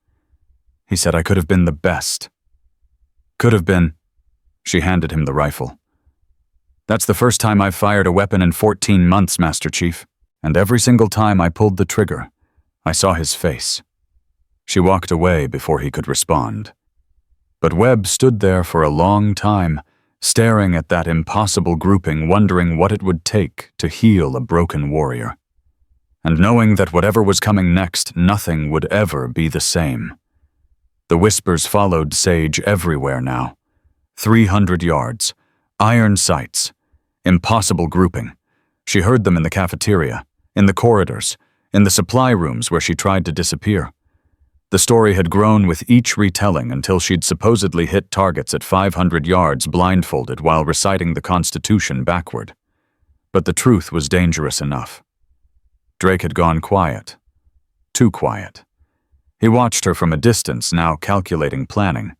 "He said I could have been the best. Could have been..." She handed him the rifle. That's the first time I've fired a weapon in 14 months, Master Chief. And every single time I pulled the trigger, I saw his face. She walked away before he could respond. But Webb stood there for a long time, staring at that impossible grouping, wondering what it would take to heal a broken warrior. And knowing that whatever was coming next, nothing would ever be the same. The whispers followed Sage everywhere now. 300 yards, iron sights, impossible grouping. She heard them in the cafeteria, in the corridors, in the supply rooms where she tried to disappear. The story had grown with each retelling until she'd supposedly hit targets at 500 yards blindfolded while reciting the Constitution backward. But the truth was dangerous enough. Drake had gone quiet. Too quiet. He watched her from a distance, now calculating planning.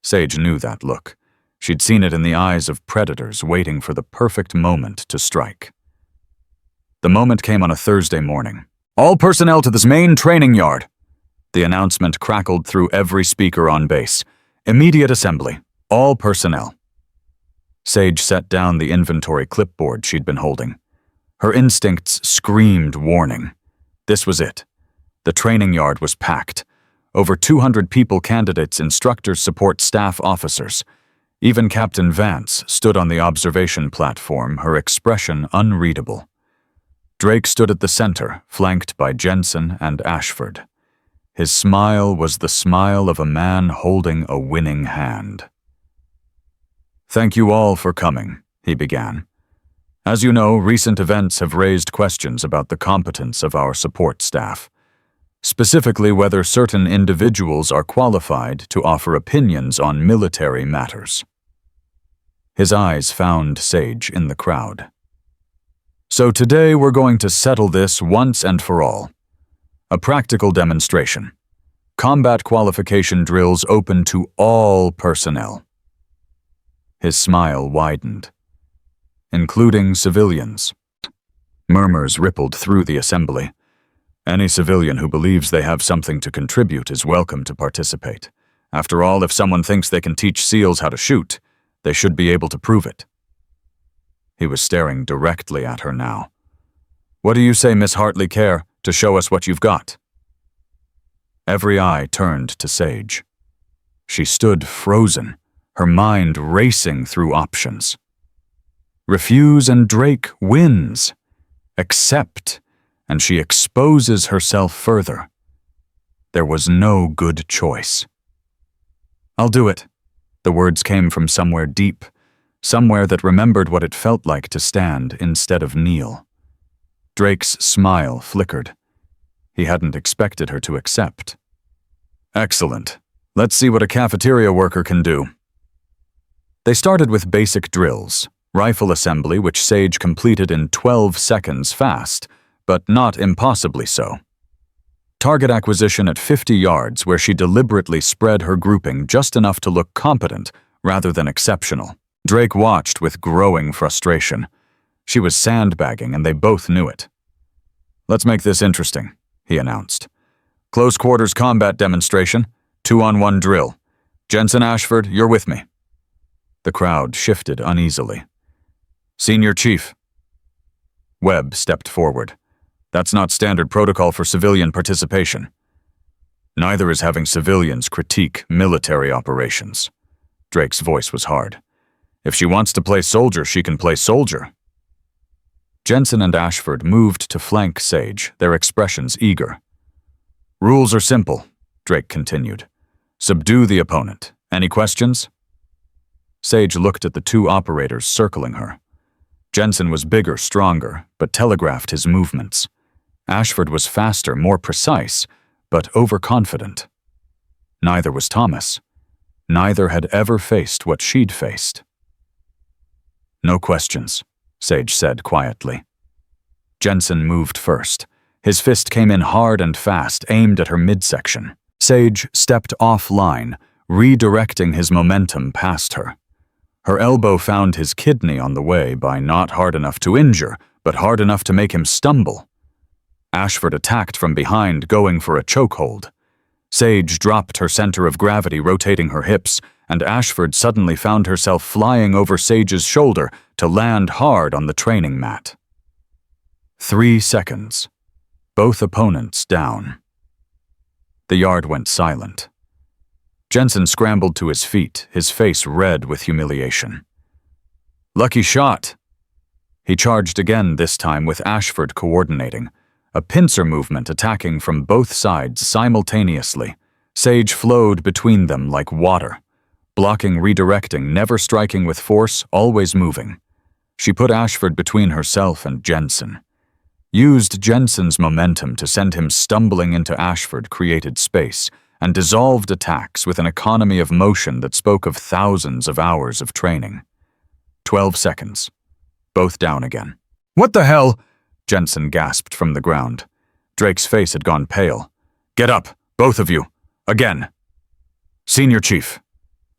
Sage knew that look. She'd seen it in the eyes of predators waiting for the perfect moment to strike. The moment came on a Thursday morning. "All personnel to this main training yard." The announcement crackled through every speaker on base. "Immediate assembly. All personnel." Sage set down the inventory clipboard she'd been holding. Her instincts screamed warning. This was it. The training yard was packed. Over 200 people, candidates, instructors, support staff, officers. Even Captain Vance stood on the observation platform, her expression unreadable. Drake stood at the center, flanked by Jensen and Ashford. His smile was the smile of a man holding a winning hand. "Thank you all for coming," he began. "As you know, recent events have raised questions about the competence of our support staff, specifically whether certain individuals are qualified to offer opinions on military matters." His eyes found Sage in the crowd. "So today we're going to settle this once and for all. A practical demonstration. Combat qualification drills open to all personnel." His smile widened. "Including civilians." Murmurs rippled through the assembly. "Any civilian who believes they have something to contribute is welcome to participate. After all, if someone thinks they can teach SEALs how to shoot, they should be able to prove it." He was staring directly at her now. "What do you say, Miss Hartley Care, to show us what you've got?" Every eye turned to Sage. She stood frozen, her mind racing through options. Refuse and Drake wins. Accept, and she exposes herself further. There was no good choice. "I'll do it." The words came from somewhere deep, somewhere that remembered what it felt like to stand instead of kneel. Drake's smile flickered. He hadn't expected her to accept. "Excellent. Let's see what a cafeteria worker can do." They started with basic drills, rifle assembly, which Sage completed in 12 seconds fast, but not impossibly so. Target acquisition at 50 yards, where she deliberately spread her grouping just enough to look competent rather than exceptional. Drake watched with growing frustration. She was sandbagging, and they both knew it. "Let's make this interesting," he announced. "Close quarters combat demonstration, 2-on-1 drill. Jensen, Ashford, you're with me." The crowd shifted uneasily. "Senior Chief." Webb stepped forward. "That's not standard protocol for civilian participation." "Neither is having civilians critique military operations." Drake's voice was hard. "If she wants to play soldier, she can play soldier." Jensen and Ashford moved to flank Sage, their expressions eager. "Rules are simple," Drake continued. "Subdue the opponent. Any questions?" Sage looked at the two operators circling her. Jensen was bigger, stronger, but telegraphed his movements. Ashford was faster, more precise, but overconfident. Neither was Thomas. Neither had ever faced what she'd faced. "No questions," Sage said quietly. Jensen moved first. His fist came in hard and fast, aimed at her midsection. Sage stepped offline, redirecting his momentum past her. Her elbow found his kidney on the way by not hard enough to injure, but hard enough to make him stumble. Ashford attacked from behind, going for a chokehold. Sage dropped her center of gravity, rotating her hips, and Ashford suddenly found herself flying over Sage's shoulder to land hard on the training mat. 3 seconds. Both opponents down. The yard went silent. Jensen scrambled to his feet, his face red with humiliation. Lucky shot! He charged again, this time with Ashford coordinating, a pincer movement attacking from both sides simultaneously. Sage flowed between them like water, blocking, redirecting, never striking with force, always moving. She put Ashford between herself and Jensen. Used Jensen's momentum to send him stumbling into Ashford-created space, and dissolved attacks with an economy of motion that spoke of thousands of hours of training. 12 seconds. Both down again. "What the hell?" Jensen gasped from the ground. Drake's face had gone pale. "Get up, both of you. Again." "Senior Chief."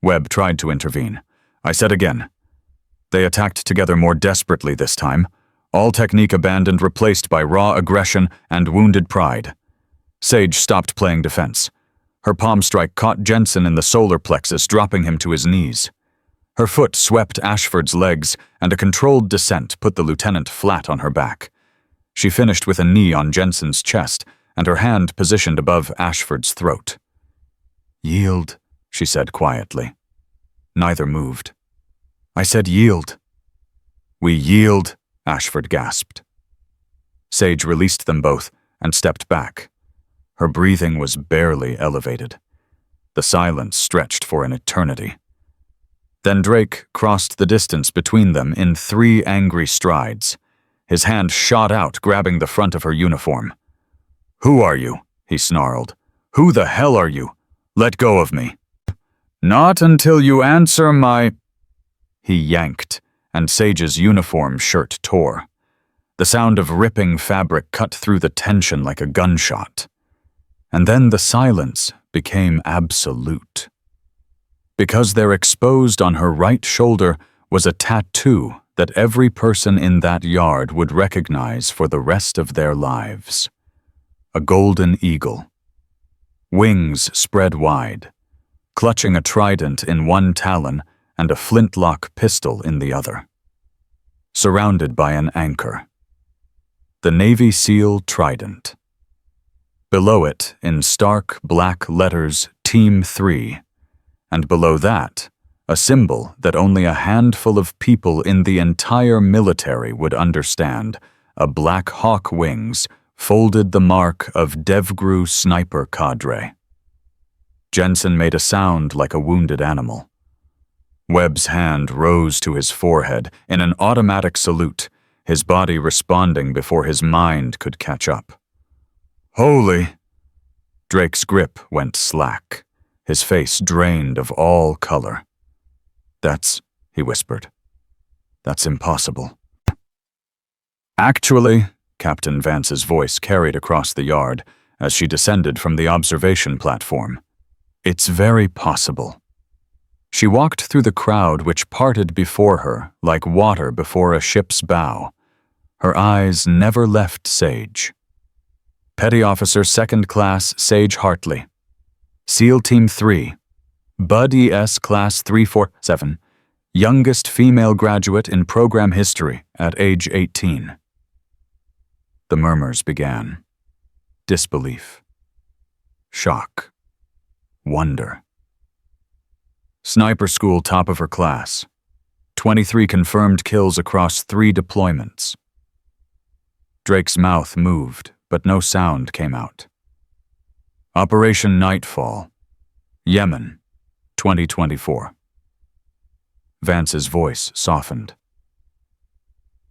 Webb tried to intervene. "I said again." They attacked together more desperately this time. All technique abandoned, replaced by raw aggression and wounded pride. Sage stopped playing defense. Her palm strike caught Jensen in the solar plexus, dropping him to his knees. Her foot swept Ashford's legs, and a controlled descent put the lieutenant flat on her back. She finished with a knee on Jensen's chest, and her hand positioned above Ashford's throat. "Yield," she said quietly. Neither moved. "I said yield." "We yield," Ashford gasped. Sage released them both and stepped back. Her breathing was barely elevated. The silence stretched for an eternity. Then Drake crossed the distance between them in 3 angry strides. His hand shot out, grabbing the front of her uniform. "Who are you?" he snarled. "Who the hell are you? Let go of me." "Not until you answer my—" He yanked, and Sage's uniform shirt tore. The sound of ripping fabric cut through the tension like a gunshot. And then the silence became absolute. Because there, exposed on her right shoulder, was a tattoo that every person in that yard would recognize for the rest of their lives. A golden eagle. Wings spread wide, clutching a trident in one talon and a flintlock pistol in the other. Surrounded by an anchor. The Navy SEAL Trident. Below it, in stark black letters, Team 3. And below that, a symbol that only a handful of people in the entire military would understand, a Black Hawk wings, folded the mark of Devgru sniper cadre. Jensen made a sound like a wounded animal. Webb's hand rose to his forehead in an automatic salute, his body responding before his mind could catch up. "Holy!" Drake's grip went slack, his face drained of all color. "That's," he whispered, "that's impossible." "Actually," Captain Vance's voice carried across the yard as she descended from the observation platform, "it's very possible." She walked through the crowd which parted before her like water before a ship's bow. Her eyes never left Sage. Petty Officer 2nd Class Sage Hartley. SEAL Team 3. Bud ES Class 347. Youngest female graduate in program history at age 18. The murmurs began. Disbelief. Shock. Wonder. Sniper school top of her class. 23 confirmed kills across 3 deployments. Drake's mouth moved, but no sound came out. Operation Nightfall. Yemen, 2024. Vance's voice softened.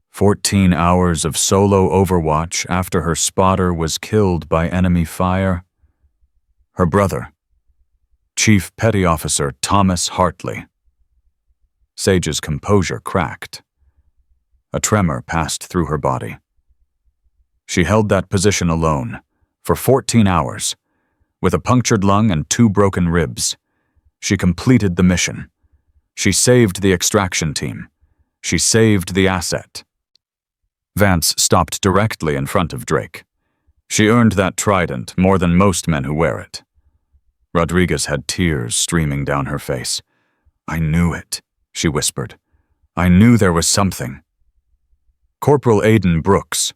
14 hours of solo overwatch after her spotter was killed by enemy fire. Her brother, Chief Petty Officer Thomas Hartley. Sage's composure cracked. A tremor passed through her body. She held that position alone, for 14 hours, with a punctured lung and 2 broken ribs. She completed the mission. She saved the extraction team. She saved the asset. Vance stopped directly in front of Drake. She earned that trident more than most men who wear it. Rodriguez had tears streaming down her face. "I knew it," she whispered. "I knew there was something." Corporal Aidan Brooks,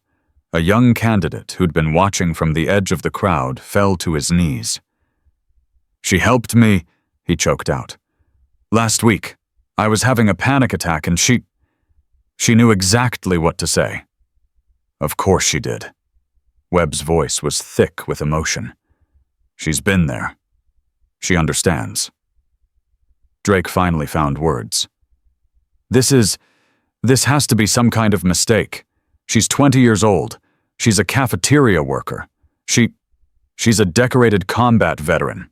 a young candidate who'd been watching from the edge of the crowd, fell to his knees. "She helped me," he choked out. "Last week, I was having a panic attack and she knew exactly what to say." "Of course she did." Webb's voice was thick with emotion. "She's been there. She understands." Drake finally found words. This has to be some kind of mistake. She's 20 years old. She's a cafeteria worker. She's a decorated combat veteran."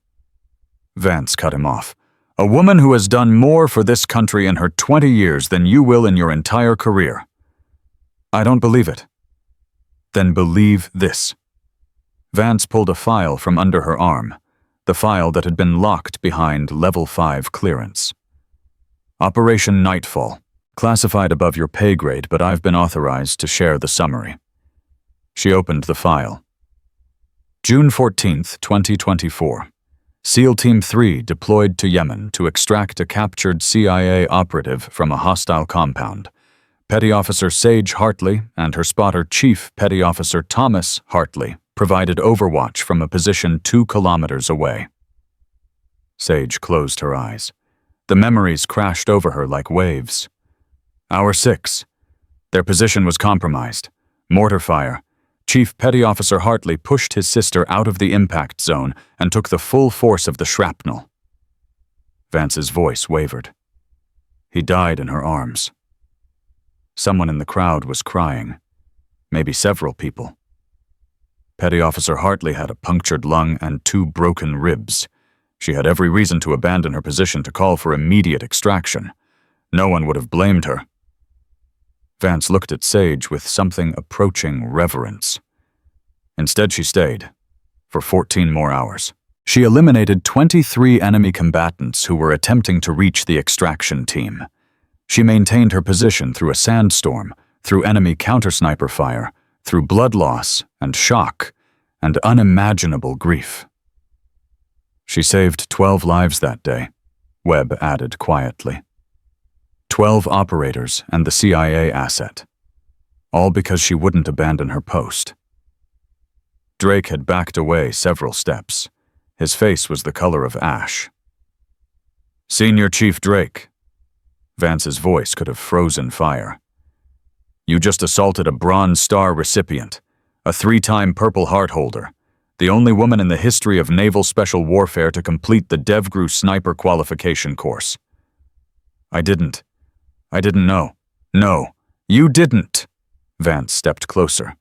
Vance cut him off. "A woman who has done more for this country in her 20 years than you will in your entire career." "I don't believe it." "Then believe this." Vance pulled a file from under her arm, the file that had been locked behind Level 5 clearance. "Operation Nightfall. Classified above your pay grade, but I've been authorized to share the summary." She opened the file. June 14th, 2024. SEAL Team 3 deployed to Yemen to extract a captured CIA operative from a hostile compound. Petty Officer Sage Hartley and her spotter Chief Petty Officer Thomas Hartley provided overwatch from a position 2 kilometers away. Sage closed her eyes. The memories crashed over her like waves. Hour 6. Their position was compromised. Mortar fire. Chief Petty Officer Hartley pushed his sister out of the impact zone and took the full force of the shrapnel. Vance's voice wavered. He died in her arms. Someone in the crowd was crying. Maybe several people. Petty Officer Hartley had a punctured lung and 2 broken ribs. She had every reason to abandon her position to call for immediate extraction. No one would have blamed her. Vance looked at Sage with something approaching reverence. Instead, she stayed for 14 more hours. She eliminated 23 enemy combatants who were attempting to reach the extraction team. She maintained her position through a sandstorm, through enemy counter-sniper fire, through blood loss and shock and unimaginable grief. She saved 12 lives that day, Webb added quietly. 12 operators and the CIA asset. All because she wouldn't abandon her post. Drake had backed away several steps. His face was the color of ash. "Senior Chief Drake." Vance's voice could have frozen fire. "You just assaulted a Bronze Star recipient, a 3-time Purple Heart holder, the only woman in the history of naval special warfare to complete the DevGru sniper qualification course." I didn't know." "No, you didn't." Vance stepped closer.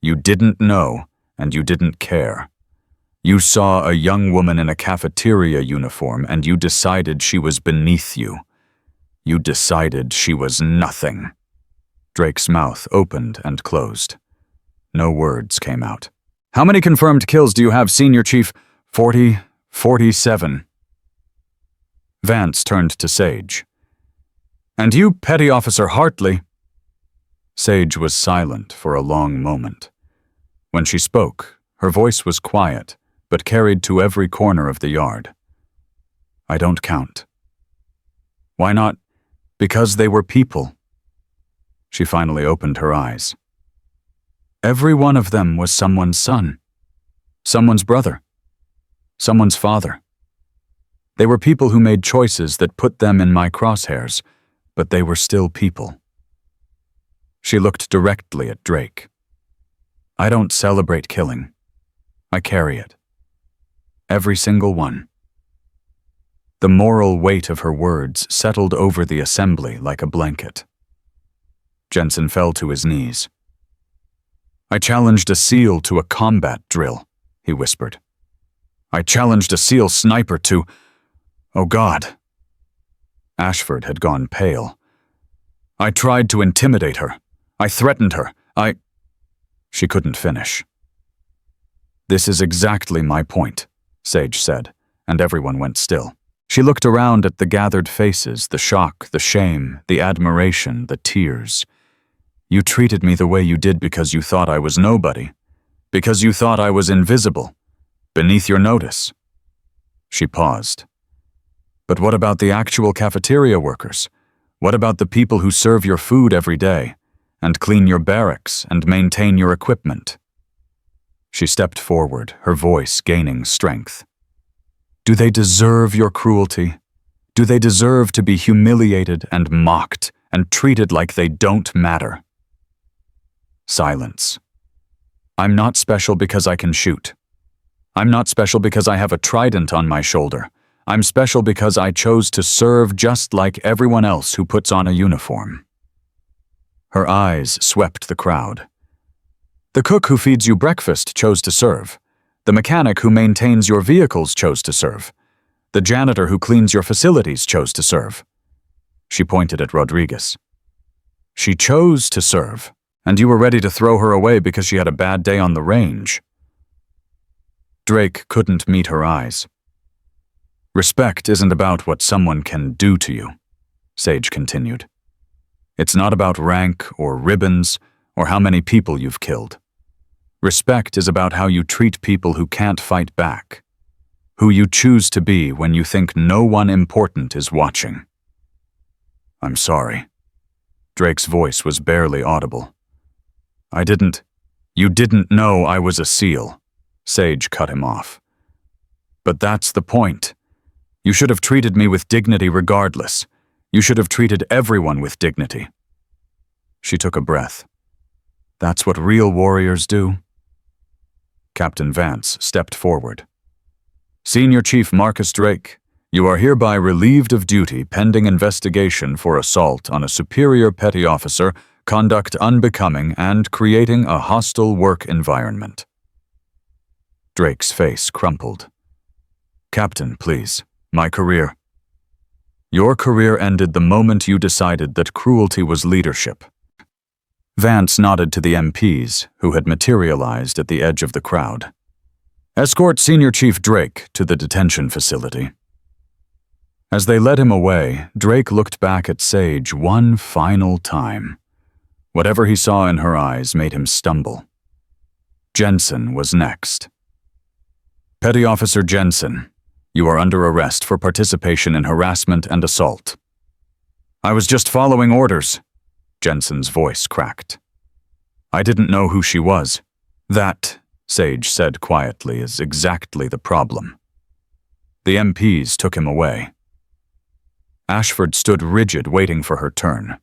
"You didn't know, and you didn't care. You saw a young woman in a cafeteria uniform, and you decided she was beneath you. You decided she was nothing." Drake's mouth opened and closed. No words came out. "How many confirmed kills do you have, Senior Chief?" 47. Vance turned to Sage. "And you, Petty Officer Hartley?" Sage was silent for a long moment. When she spoke, her voice was quiet, but carried to every corner of the yard. "I don't count." "Why not?" "Because they were people." She finally opened her eyes. "Every one of them was someone's son, someone's brother, someone's father. They were people who made choices that put them in my crosshairs, but they were still people." She looked directly at Drake. "I don't celebrate killing. I carry it. Every single one." The moral weight of her words settled over the assembly like a blanket. Jensen fell to his knees. "I challenged a SEAL to a combat drill," he whispered. "I challenged a SEAL sniper to... Oh God." Ashford had gone pale. "I tried to intimidate her. I threatened her. She couldn't finish. "This is exactly my point," Sage said, and everyone went still. She looked around at the gathered faces, the shock, the shame, the admiration, the tears. "You treated me the way you did because you thought I was nobody, because you thought I was invisible, beneath your notice. She paused. But what about the actual cafeteria workers? What about the people who serve your food every day, and clean your barracks and maintain your equipment? She stepped forward, her voice gaining strength. Do they deserve your cruelty? Do they deserve to be humiliated and mocked and treated like they don't matter? Silence. I'm not special because I can shoot. I'm not special because I have a trident on my shoulder. I'm special because I chose to serve just like everyone else who puts on a uniform. Her eyes swept the crowd. The cook who feeds you breakfast chose to serve. The mechanic who maintains your vehicles chose to serve. The janitor who cleans your facilities chose to serve. She pointed at Rodriguez. She chose to serve, and you were ready to throw her away because she had a bad day on the range. Drake couldn't meet her eyes. Respect isn't about what someone can do to you, Sage continued. It's not about rank or ribbons or how many people you've killed. Respect is about how you treat people who can't fight back, who you choose to be when you think no one important is watching. I'm sorry. Drake's voice was barely audible. You didn't know I was a SEAL, Sage cut him off. But that's the point. You should have treated me with dignity regardless. You should have treated everyone with dignity. She took a breath. That's what real warriors do. Captain Vance stepped forward. Senior Chief Marcus Drake, you are hereby relieved of duty pending investigation for assault on a superior petty officer, conduct unbecoming, and creating a hostile work environment. Drake's face crumpled. Captain, please, my career. Your career ended the moment you decided that cruelty was leadership. Vance nodded to the MPs, who had materialized at the edge of the crowd. Escort Senior Chief Drake to the detention facility. As they led him away, Drake looked back at Sage one final time. Whatever he saw in her eyes made him stumble. Jensen was next. Petty Officer Jensen, you are under arrest for participation in harassment and assault. I was just following orders. Jensen's voice cracked. I didn't know who she was. That, Sage said quietly, is exactly the problem. The MPs took him away. Ashford stood rigid, waiting for her turn.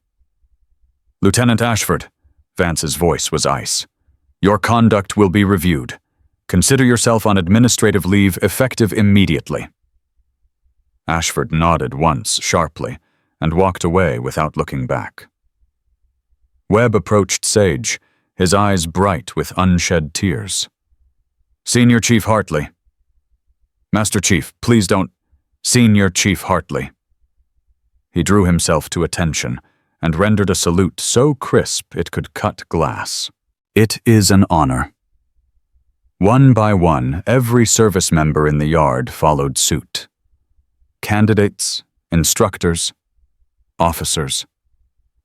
Lieutenant Ashford, Vance's voice was ice. Your conduct will be reviewed. Consider yourself on administrative leave effective immediately. Ashford nodded once sharply and walked away without looking back. Webb approached Sage, his eyes bright with unshed tears. Senior Chief Hartley. Master Chief, please don't. Senior Chief Hartley. He drew himself to attention and rendered a salute so crisp it could cut glass. It is an honor. One by one, every service member in the yard followed suit. Candidates, instructors, officers,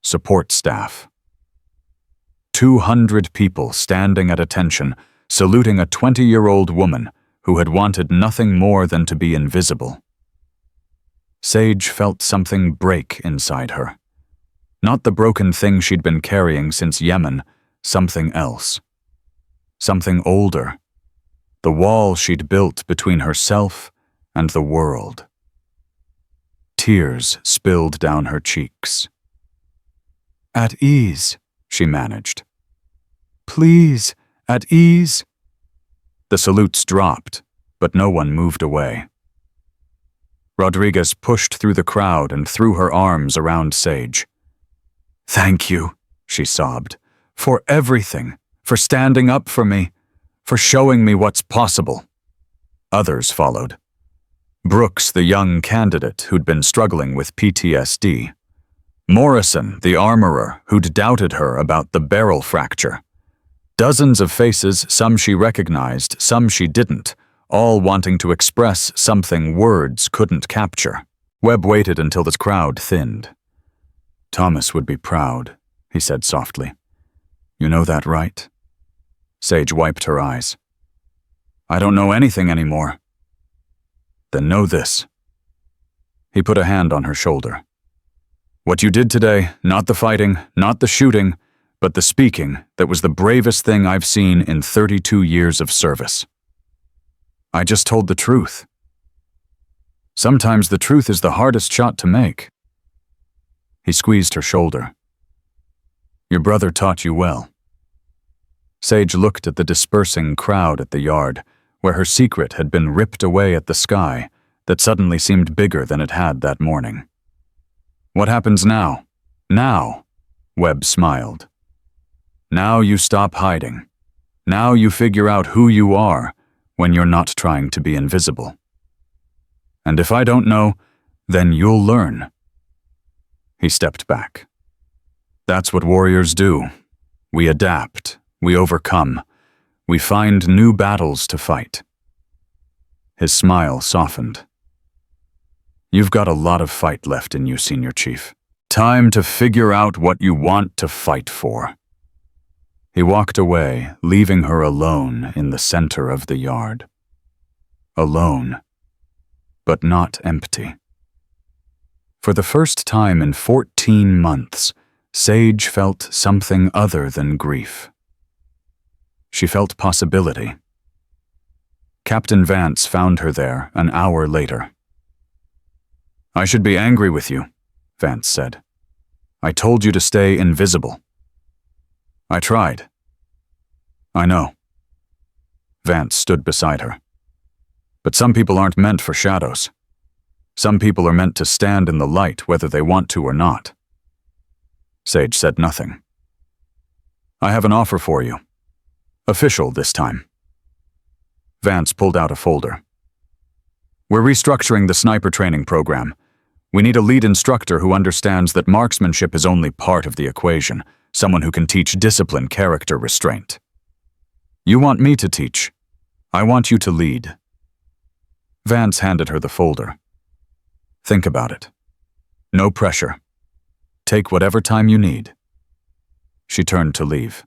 support staff. 200 people standing at attention, saluting a 20-year-old woman who had wanted nothing more than to be invisible. Sage felt something break inside her. Not the broken thing she'd been carrying since Yemen, something else. Something older. The wall she'd built between herself and the world. Tears spilled down her cheeks. At ease, she managed. Please, at ease. The salutes dropped, but no one moved away. Rodriguez pushed through the crowd and threw her arms around Sage. Thank you, she sobbed, for everything, for standing up for me, for showing me what's possible. Others followed. Brooks, the young candidate who'd been struggling with PTSD. Morrison, the armorer, who'd doubted her about the barrel fracture. Dozens of faces, some she recognized, some she didn't, all wanting to express something words couldn't capture. Webb waited until the crowd thinned. Thomas would be proud, he said softly. You know that, right? Sage wiped her eyes. I don't know anything anymore. Then know this. He put a hand on her shoulder. What you did today, not the fighting, not the shooting, but the speaking, that was the bravest thing I've seen in 32 years of service. I just told the truth. Sometimes the truth is the hardest shot to make. He squeezed her shoulder. Your brother taught you well. Sage looked at the dispersing crowd at the yard, where her secret had been ripped away at the sky that suddenly seemed bigger than it had that morning. What happens now? Now, Webb smiled. Now you stop hiding. Now you figure out who you are when you're not trying to be invisible. And if I don't know, then you'll learn. He stepped back. That's what warriors do. We adapt. We overcome. We find new battles to fight. His smile softened. You've got a lot of fight left in you, Senior Chief. Time to figure out what you want to fight for. He walked away, leaving her alone in the center of the yard. Alone, but not empty. For the first time in 14 months, Sage felt something other than grief. She felt possibility. Captain Vance found her there an hour later. I should be angry with you, Vance said. I told you to stay invisible. I tried. I know. Vance stood beside her. But some people aren't meant for shadows. Some people are meant to stand in the light whether they want to or not. Sage said nothing. I have an offer for you. Official this time. Vance pulled out a folder. We're restructuring the sniper training program. We need a lead instructor who understands that marksmanship is only part of the equation, someone who can teach discipline, character, restraint. You want me to teach. I want you to lead. Vance handed her the folder. Think about it. No pressure. Take whatever time you need. She turned to leave.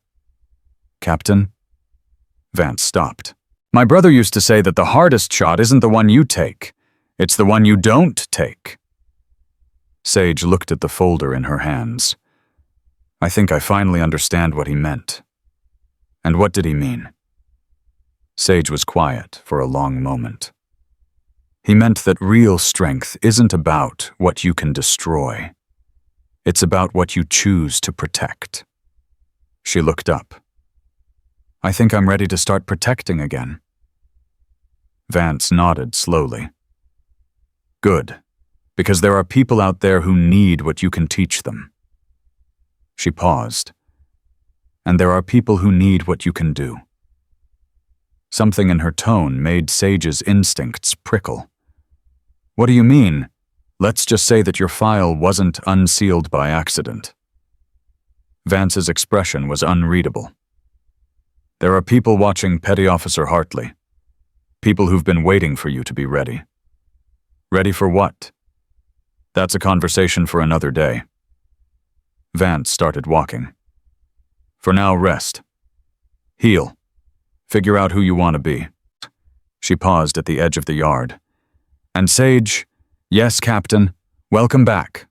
Captain? Vance stopped. My brother used to say that the hardest shot isn't the one you take. It's the one you don't take. Sage looked at the folder in her hands. I think I finally understand what he meant. And what did he mean? Sage was quiet for a long moment. He meant that real strength isn't about what you can destroy. It's about what you choose to protect. She looked up. I think I'm ready to start protecting again. Vance nodded slowly. Good, because there are people out there who need what you can teach them. She paused. And there are people who need what you can do. Something in her tone made Sage's instincts prickle. What do you mean? Let's just say that your file wasn't unsealed by accident. Vance's expression was unreadable. There are people watching Petty Officer Hartley. People who've been waiting for you to be ready. Ready for what? That's a conversation for another day. Vance started walking. For now, rest. Heal. Figure out who you want to be. She paused at the edge of the yard. And Sage, yes, Captain, welcome back.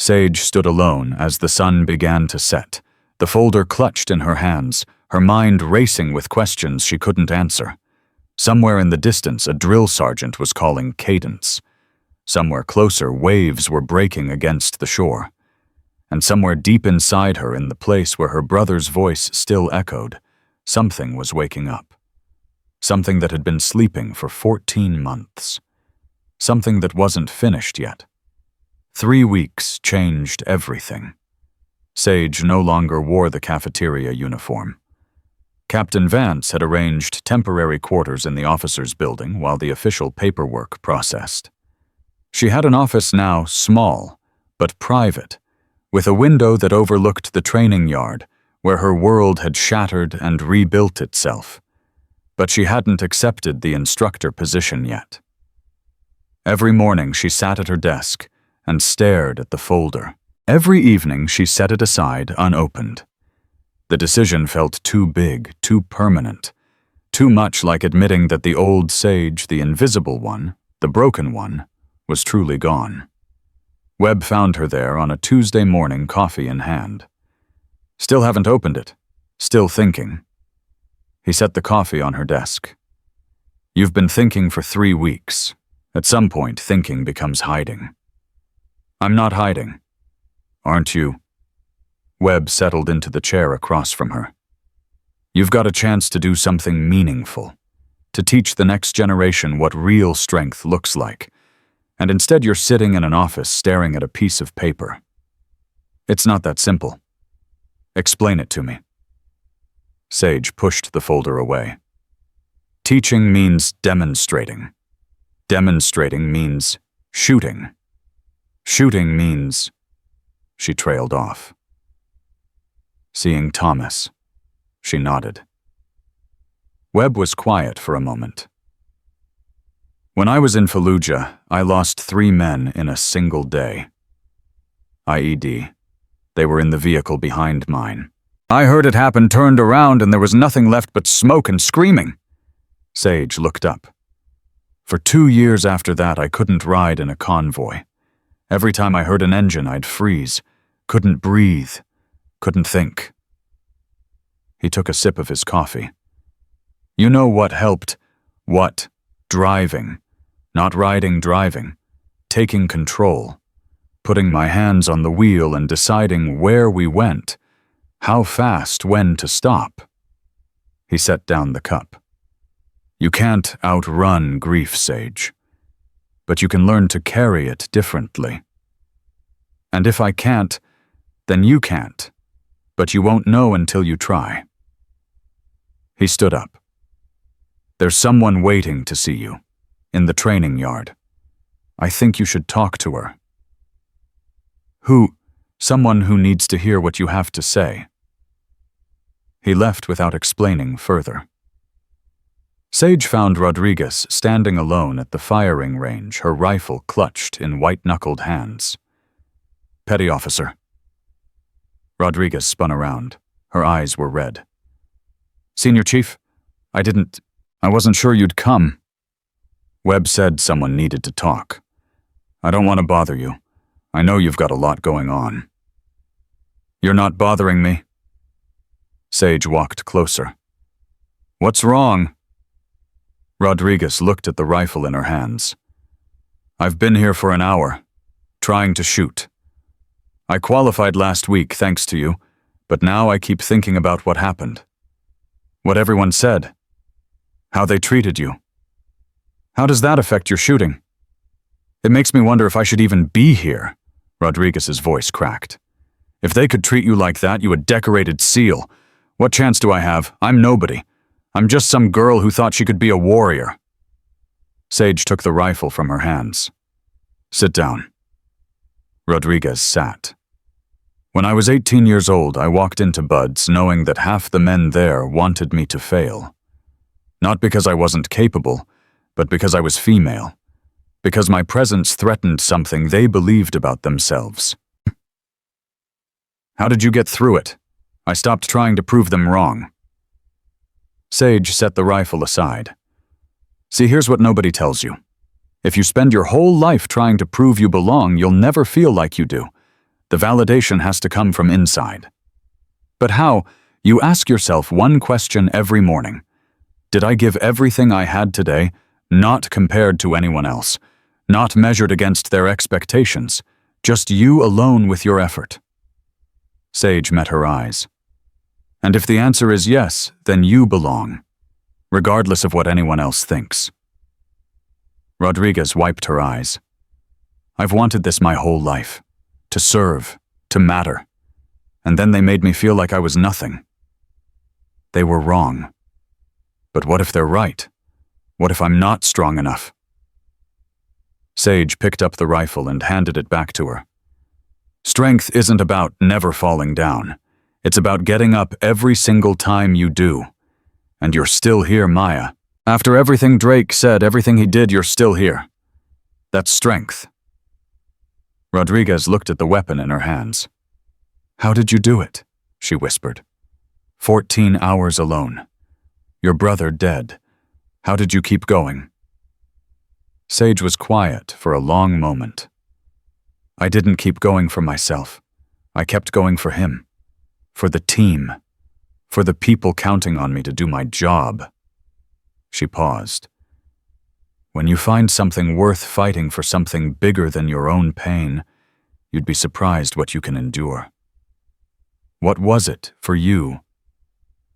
Sage stood alone as the sun began to set, the folder clutched in her hands, her mind racing with questions she couldn't answer. Somewhere in the distance, a drill sergeant was calling cadence. Somewhere closer, waves were breaking against the shore. And somewhere deep inside her, in the place where her brother's voice still echoed, something was waking up. Something that had been sleeping for 14 months. Something that wasn't finished yet. 3 weeks changed everything. Sage no longer wore the cafeteria uniform. Captain Vance had arranged temporary quarters in the officers' building while the official paperwork processed. She had an office now small, but private, with a window that overlooked the training yard where her world had shattered and rebuilt itself. But she hadn't accepted the instructor position yet. Every morning she sat at her desk and stared at the folder. Every evening she set it aside unopened. The decision felt too big, too permanent, too much like admitting that the old Sage, the invisible one, the broken one, was truly gone. Webb found her there on a Tuesday morning, coffee in hand. Still haven't opened it. Still thinking. He set the coffee on her desk. You've been thinking for 3 weeks. At some point, thinking becomes hiding. I'm not hiding. Aren't you? Webb settled into the chair across from her. You've got a chance to do something meaningful, to teach the next generation what real strength looks like, and instead you're sitting in an office staring at a piece of paper. It's not that simple. Explain it to me. Sage pushed the folder away. Teaching means demonstrating. Demonstrating means shooting. Shooting means... She trailed off. Seeing Thomas, she nodded. Webb was quiet for a moment. When I was in Fallujah, I lost 3 men in a single day. IED. They were in the vehicle behind mine. I heard it happen, turned around, and there was nothing left but smoke and screaming. Sage looked up. For 2 years after that, I couldn't ride in a convoy. Every time I heard an engine, I'd freeze. Couldn't breathe. Couldn't think. He took a sip of his coffee. You know what helped? What? Driving. Not riding, driving. Taking control. Putting my hands on the wheel and deciding where we went. How fast, when to stop. He set down the cup. You can't outrun grief, Sage. But you can learn to carry it differently. And if I can't, then you can't. But you won't know until you try. He stood up. There's someone waiting to see you, in the training yard. I think you should talk to her. Who? Someone who needs to hear what you have to say. He left without explaining further. Sage found Rodriguez standing alone at the firing range, her rifle clutched in white-knuckled hands. Petty officer. Rodriguez spun around. Her eyes were red. Senior Chief, I wasn't sure you'd come. Webb said someone needed to talk. I don't want to bother you. I know you've got a lot going on. You're not bothering me. Sage walked closer. What's wrong? Rodriguez looked at the rifle in her hands. I've been here for an hour, trying to shoot. I qualified last week thanks to you, but now I keep thinking about what happened. What everyone said. How they treated you. How does that affect your shooting? It makes me wonder if I should even be here. Rodriguez's voice cracked. If they could treat you like that, you a decorated SEAL. What chance do I have? I'm nobody. I'm just some girl who thought she could be a warrior. Sage took the rifle from her hands. Sit down. Rodriguez sat. When I was 18 years old, I walked into Bud's knowing that half the men there wanted me to fail. Not because I wasn't capable, but because I was female. Because my presence threatened something they believed about themselves. How did you get through it? I stopped trying to prove them wrong. Sage set the rifle aside. See, here's what nobody tells you. If you spend your whole life trying to prove you belong, you'll never feel like you do. The validation has to come from inside. But how? You ask yourself one question every morning. Did I give everything I had today, not compared to anyone else, not measured against their expectations, just you alone with your effort? Sage met her eyes. And if the answer is yes, then you belong, regardless of what anyone else thinks. Rodriguez wiped her eyes. I've wanted this my whole life, to serve, to matter, and then they made me feel like I was nothing. They were wrong. But what if they're right? What if I'm not strong enough? Sage picked up the rifle and handed it back to her. Strength isn't about never falling down. It's about getting up every single time you do. And you're still here, Maya. After everything Drake said, everything he did, you're still here. That's strength. Rodriguez looked at the weapon in her hands. How did you do it? She whispered. 14 hours alone. Your brother dead. How did you keep going?" Sage was quiet for a long moment. "I didn't keep going for myself. I kept going for him. For the team. For the people counting on me to do my job." She paused. "When you find something worth fighting for, something bigger than your own pain, you'd be surprised what you can endure." "What was it for you?"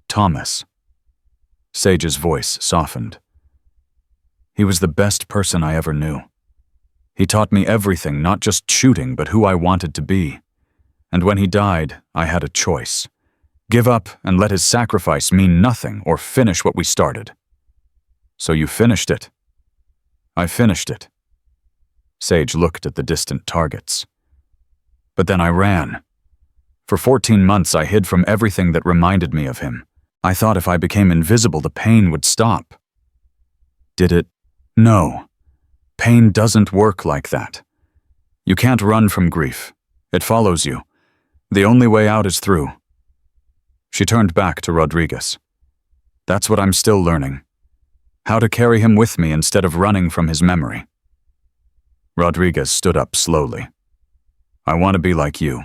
"Thomas." Sage's voice softened. "He was the best person I ever knew. He taught me everything, not just shooting, but who I wanted to be. And when he died, I had a choice. Give up and let his sacrifice mean nothing, or finish what we started." "So you finished it?" "I finished it." Sage looked at the distant targets. "But then I ran. For 14 months I hid from everything that reminded me of him. I thought if I became invisible, the pain would stop." "Did it?" "No. Pain doesn't work like that. You can't run from grief. It follows you. The only way out is through." She turned back to Rodriguez. "That's what I'm still learning. How to carry him with me instead of running from his memory." Rodriguez stood up slowly. "I want to be like you.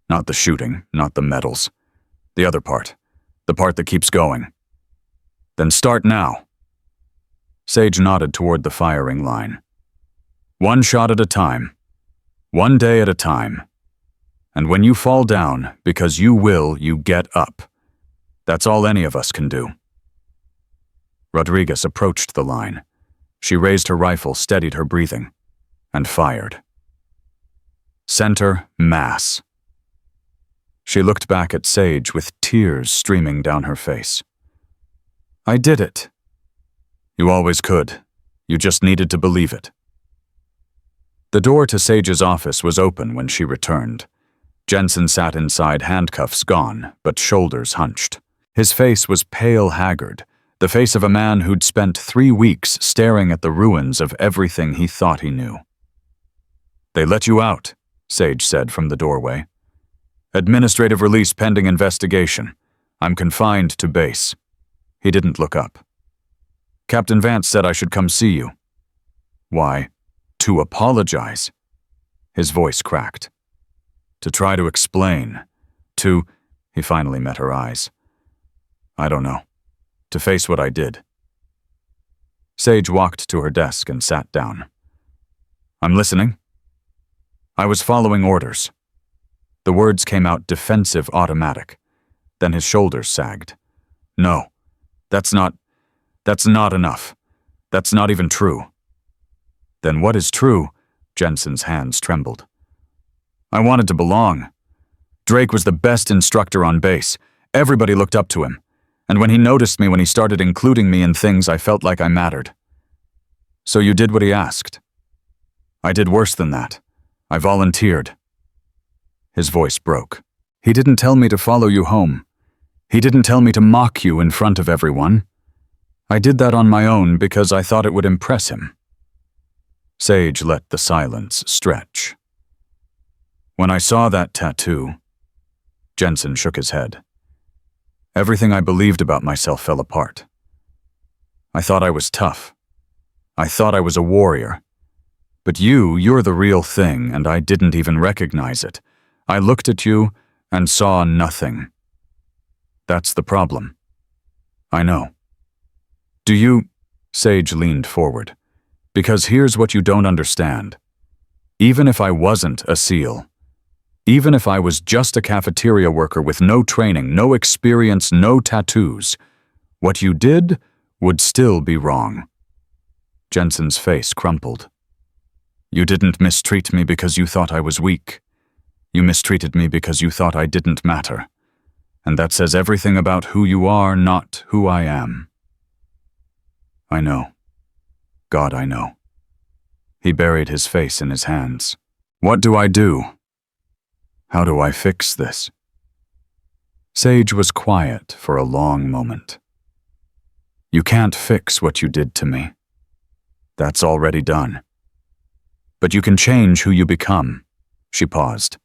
Not the shooting, not the medals. The other part. The part that keeps going." "Then start now." Sage nodded toward the firing line. "One shot at a time. One day at a time. And when you fall down, because you will, you get up. That's all any of us can do." Rodriguez approached the line. She raised her rifle, steadied her breathing, and fired. Center, mass. She looked back at Sage with tears streaming down her face. "I did it." "You always could. You just needed to believe it." The door to Sage's office was open when she returned. Jensen sat inside, handcuffs gone, but shoulders hunched. His face was pale, haggard, the face of a man who'd spent 3 weeks staring at the ruins of everything he thought he knew. "They let you out," Sage said from the doorway. "Administrative release pending investigation. I'm confined to base." He didn't look up. "Captain Vance said I should come see you." "Why?" "To apologize." His voice cracked. "To try to explain. To—" He finally met her eyes. "I don't know. To face what I did." Sage walked to her desk and sat down. "I'm listening." "I was following orders." The words came out defensive, automatic. Then his shoulders sagged. "No, that's not enough. That's not even true." "Then what is true?" Jensen's hands trembled. "I wanted to belong. Drake was the best instructor on base. Everybody looked up to him. And when he noticed me, when he started including me in things, I felt like I mattered." "So you did what he asked?" "I did worse than that. I volunteered." His voice broke. "He didn't tell me to follow you home. He didn't tell me to mock you in front of everyone. I did that on my own because I thought it would impress him." Sage let the silence stretch. "When I saw that tattoo," Jensen shook his head, "everything I believed about myself fell apart. I thought I was tough. I thought I was a warrior. But you're the real thing, and I didn't even recognize it. I looked at you and saw nothing. That's the problem." "I know." "Do you—" Sage leaned forward. "Because here's what you don't understand. Even if I wasn't a SEAL, even if I was just a cafeteria worker with no training, no experience, no tattoos, what you did would still be wrong." Jensen's face crumpled. "You didn't mistreat me because you thought I was weak. You mistreated me because you thought I didn't matter. And that says everything about who you are, not who I am." "I know. God, I know." He buried his face in his hands. "What do I do? How do I fix this?" Sage was quiet for a long moment. "You can't fix what you did to me. That's already done. But you can change who you become." She paused.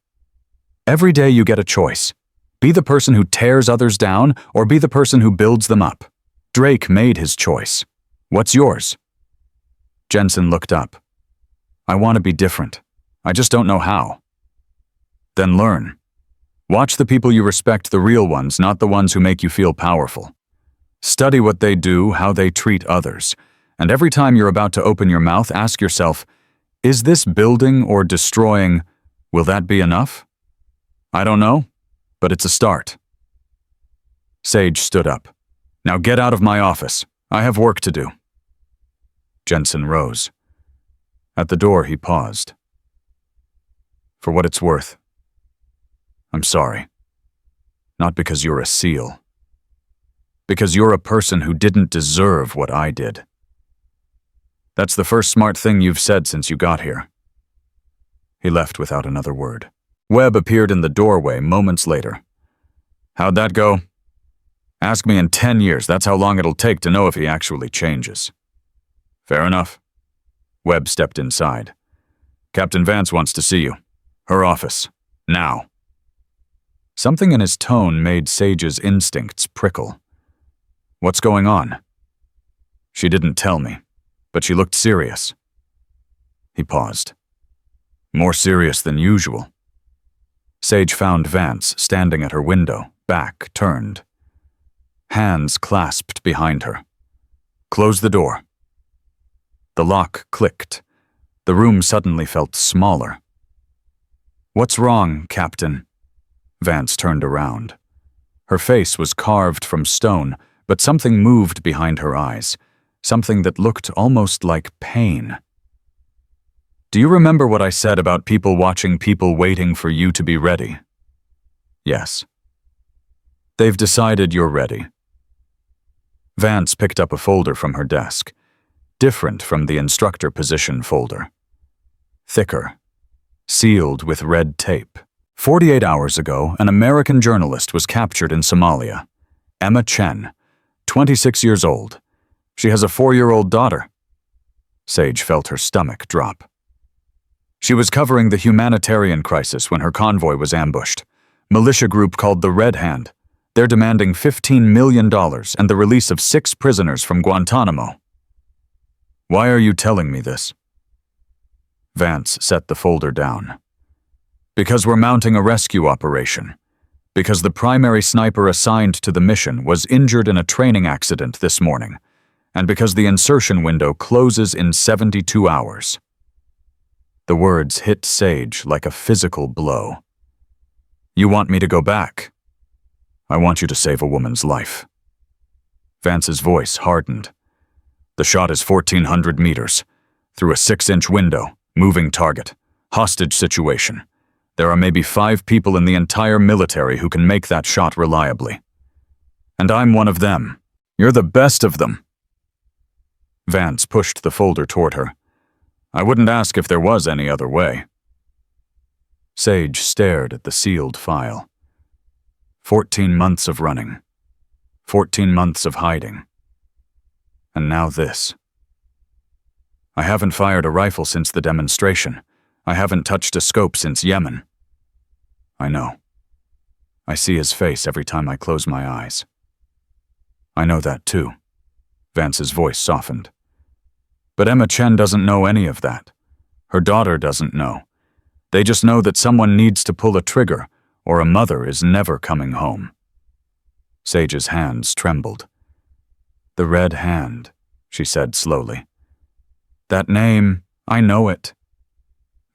"Every day you get a choice. Be the person who tears others down or be the person who builds them up. Drake made his choice. What's yours? Jensen looked up. I want to be different. I just don't know how. Then learn. Watch the people you respect, the real ones, not the ones who make you feel powerful. Study what they do, how they treat others. And every time you're about to open your mouth, ask yourself, is this building or destroying? Will that be enough? I don't know, but it's a start. Sage stood up. Now get out of my office. I have work to do. Jensen rose. At the door, he paused. For what it's worth, I'm sorry. Not because you're a SEAL. Because you're a person who didn't deserve what I did. That's the first smart thing you've said since you got here. He left without another word. Webb appeared in the doorway moments later. How'd that go? Ask me in 10 years, that's how long it'll take to know if he actually changes. Fair enough. Webb stepped inside. Captain Vance wants to see you. Her office. Now. Something in his tone made Sage's instincts prickle. What's going on? She didn't tell me, but she looked serious. He paused. More serious than usual. Sage found Vance standing at her window, back turned. Hands clasped behind her. Close the door. The lock clicked. The room suddenly felt smaller. What's wrong, Captain? Vance turned around. Her face was carved from stone, but something moved behind her eyes, something that looked almost like pain. Do you remember what I said about people watching, people waiting for you to be ready? Yes. They've decided you're ready. Vance picked up a folder from her desk, different from the instructor position folder. Thicker, sealed with red tape. 48 hours ago, an American journalist was captured in Somalia. Emma Chen, 26 years old. She has a 4-year-old daughter. Sage felt her stomach drop. She was covering the humanitarian crisis when her convoy was ambushed. Militia group called the Red Hand. They're demanding $15 million and the release of 6 prisoners from Guantanamo. Why are you telling me this? Vance set the folder down. Because we're mounting a rescue operation. Because the primary sniper assigned to the mission was injured in a training accident this morning. And because the insertion window closes in 72 hours. The words hit Sage like a physical blow. You want me to go back? I want you to save a woman's life. Vance's voice hardened. The shot is 1,400 meters. Through a 6-inch window, moving target, hostage situation. There are maybe 5 people in the entire military who can make that shot reliably. And I'm one of them. You're the best of them. Vance pushed the folder toward her. I wouldn't ask if there was any other way. Sage stared at the sealed file. 14 months of running. 14 months of hiding. And now this. I haven't fired a rifle since the demonstration. I haven't touched a scope since Yemen. I know. I see his face every time I close my eyes. I know that too. Vance's voice softened. But Emma Chen doesn't know any of that. Her daughter doesn't know. They just know that someone needs to pull a trigger, or a mother is never coming home. Sage's hands trembled. The Red Hand, she said slowly. That name, I know it.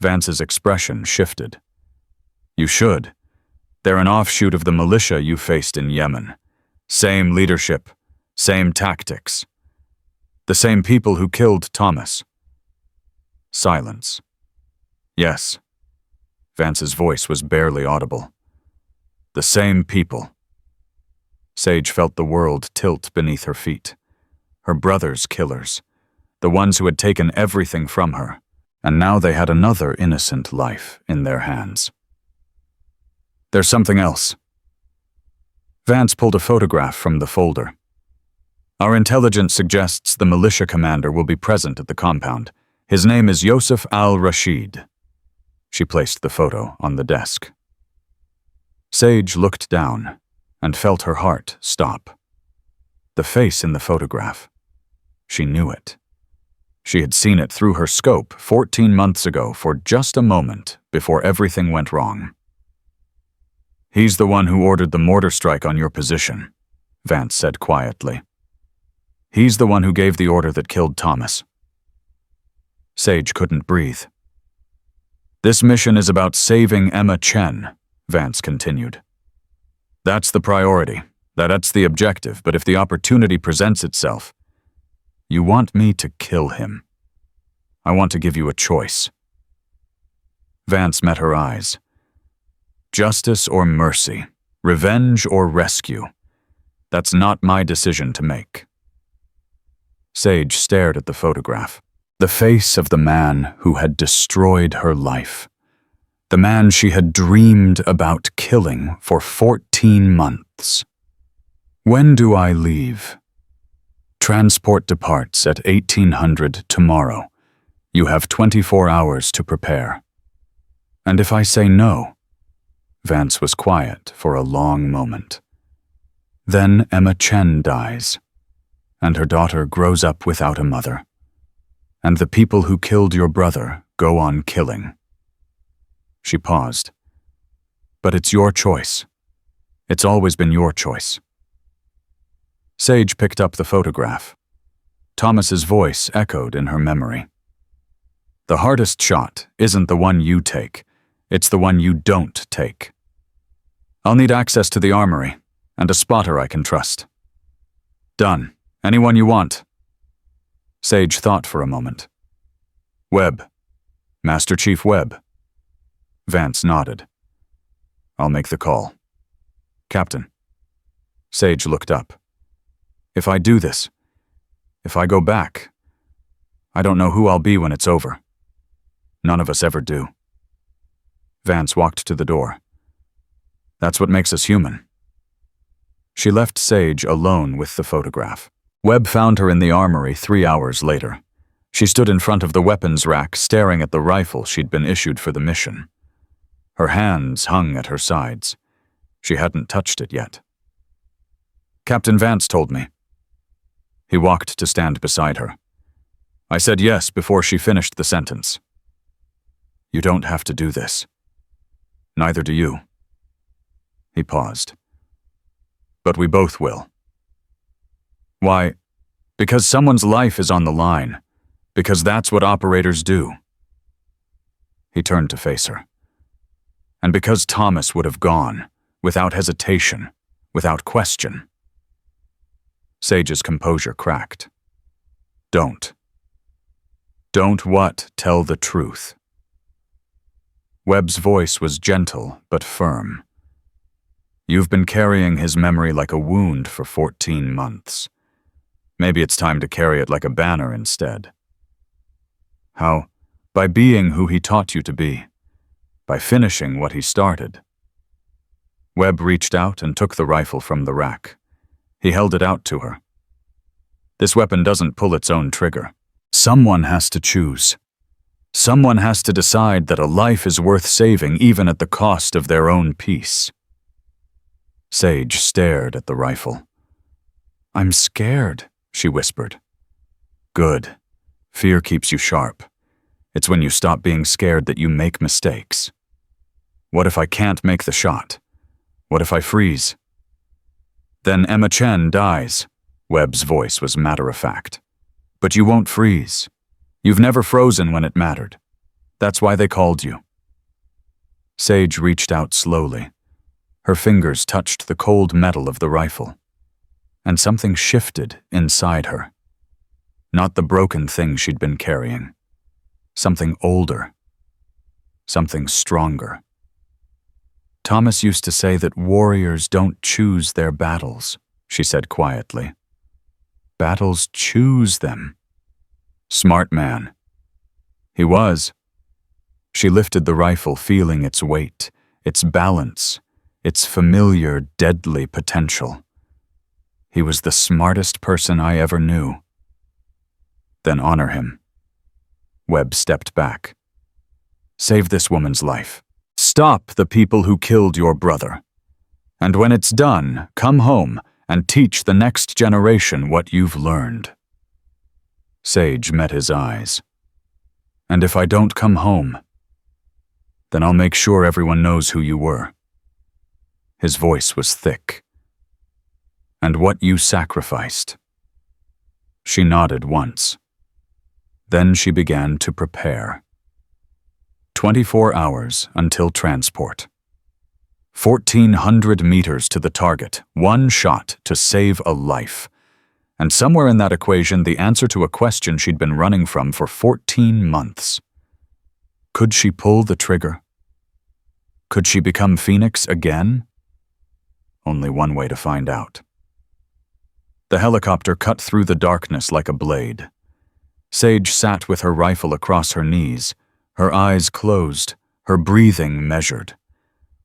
Vance's expression shifted. You should. They're an offshoot of the militia you faced in Yemen. Same leadership, same tactics. The same people who killed Thomas. Silence. Yes. Vance's voice was barely audible. The same people. Sage felt the world tilt beneath her feet. Her brother's killers. The ones who had taken everything from her. And now they had another innocent life in their hands. There's something else. Vance pulled a photograph from the folder. Our intelligence suggests the militia commander will be present at the compound. His name is Yosef al-Rashid. She placed the photo on the desk. Sage looked down and felt her heart stop. The face in the photograph. She knew it. She had seen it through her scope 14 months ago for just a moment before everything went wrong. "He's the one who ordered the mortar strike on your position," Vance said quietly. "He's the one who gave the order that killed Thomas." Sage couldn't breathe. "This mission is about saving Emma Chen," Vance continued. "That's the priority. That's the objective, but if the opportunity presents itself, you want me to kill him. I want to give you a choice." Vance met her eyes. "Justice or mercy, revenge or rescue. That's not my decision to make." Sage stared at the photograph. The face of the man who had destroyed her life. The man she had dreamed about killing for 14 months. "When do I leave?" "Transport departs at 1800 tomorrow. You have 24 hours to prepare." "And if I say no?" Vance was quiet for a long moment. "Then Emma Chen dies, and her daughter grows up without a mother. And the people who killed your brother go on killing." She paused. "But it's your choice. It's always been your choice." Sage picked up the photograph. Thomas's voice echoed in her memory. "The hardest shot isn't the one you take, it's the one you don't take. I'll need access to the armory, and a spotter I can trust." "Done. Anyone you want." Sage thought for a moment. "Webb. Master Chief Webb." Vance nodded. "I'll make the call." "Captain." Sage looked up. "If I do this, if I go back, I don't know who I'll be when it's over. None of us ever do." Vance walked to the door. "That's what makes us human." She left Sage alone with the photograph. Webb found her in the armory 3 hours later. She stood in front of the weapons rack staring at the rifle she'd been issued for the mission. Her hands hung at her sides. She hadn't touched it yet. "Captain Vance told me." He walked to stand beside her. "I said yes before she finished the sentence." "You don't have to do this. Neither do you." He paused. "But we both will." "Why? Because someone's life is on the line. Because that's what operators do." He turned to face her. "And because Thomas would have gone, without hesitation, without question." Sage's composure cracked. "Don't." "Don't what? Tell the truth." Webb's voice was gentle but firm. "You've been carrying his memory like a wound for 14 months. Maybe it's time to carry it like a banner instead." "How?" "By being who he taught you to be. By finishing what he started." Webb reached out and took the rifle from the rack. He held it out to her. "This weapon doesn't pull its own trigger. Someone has to choose. Someone has to decide that a life is worth saving even at the cost of their own peace." Sage stared at the rifle. "I'm scared," she whispered. "Good. Fear keeps you sharp. It's when you stop being scared that you make mistakes. What if I can't make the shot? What if I freeze?" "Then Emma Chen dies." Webb's voice was matter-of-fact. "But you won't freeze. You've never frozen when it mattered. That's why they called you." Sage reached out slowly. Her fingers touched the cold metal of the rifle. And something shifted inside her. Not the broken thing she'd been carrying. Something older. Something stronger. "Thomas used to say that warriors don't choose their battles," she said quietly. "Battles choose them." Smart man. He was. She lifted the rifle, feeling its weight, its balance, its familiar, deadly potential. He was the smartest person I ever knew. "Then honor him." Webb stepped back. "Save this woman's life. Stop the people who killed your brother. And when it's done, come home and teach the next generation what you've learned." Sage met his eyes. "And if I don't come home, then I'll make sure everyone knows who you were." His voice was thick. "And what you sacrificed." She nodded once. Then she began to prepare. 24 hours until transport. 1,400 meters to the target, one shot to save a life. And somewhere in that equation, the answer to a question she'd been running from for 14 months. Could she pull the trigger? Could she become Phoenix again? Only one way to find out. The helicopter cut through the darkness like a blade. Sage sat with her rifle across her knees, her eyes closed, her breathing measured.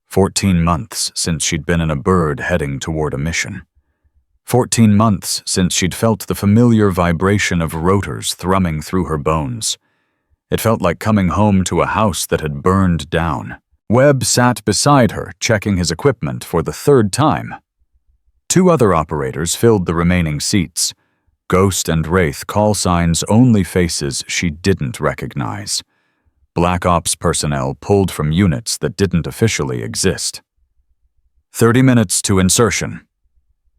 14 months since she'd been in a bird heading toward a mission. 14 months since she'd felt the familiar vibration of rotors thrumming through her bones. It felt like coming home to a house that had burned down. Webb sat beside her, checking his equipment for the third time. 2 other operators filled the remaining seats. Ghost and Wraith call signs, only faces she didn't recognize. Black Ops personnel pulled from units that didn't officially exist. 30 minutes to insertion.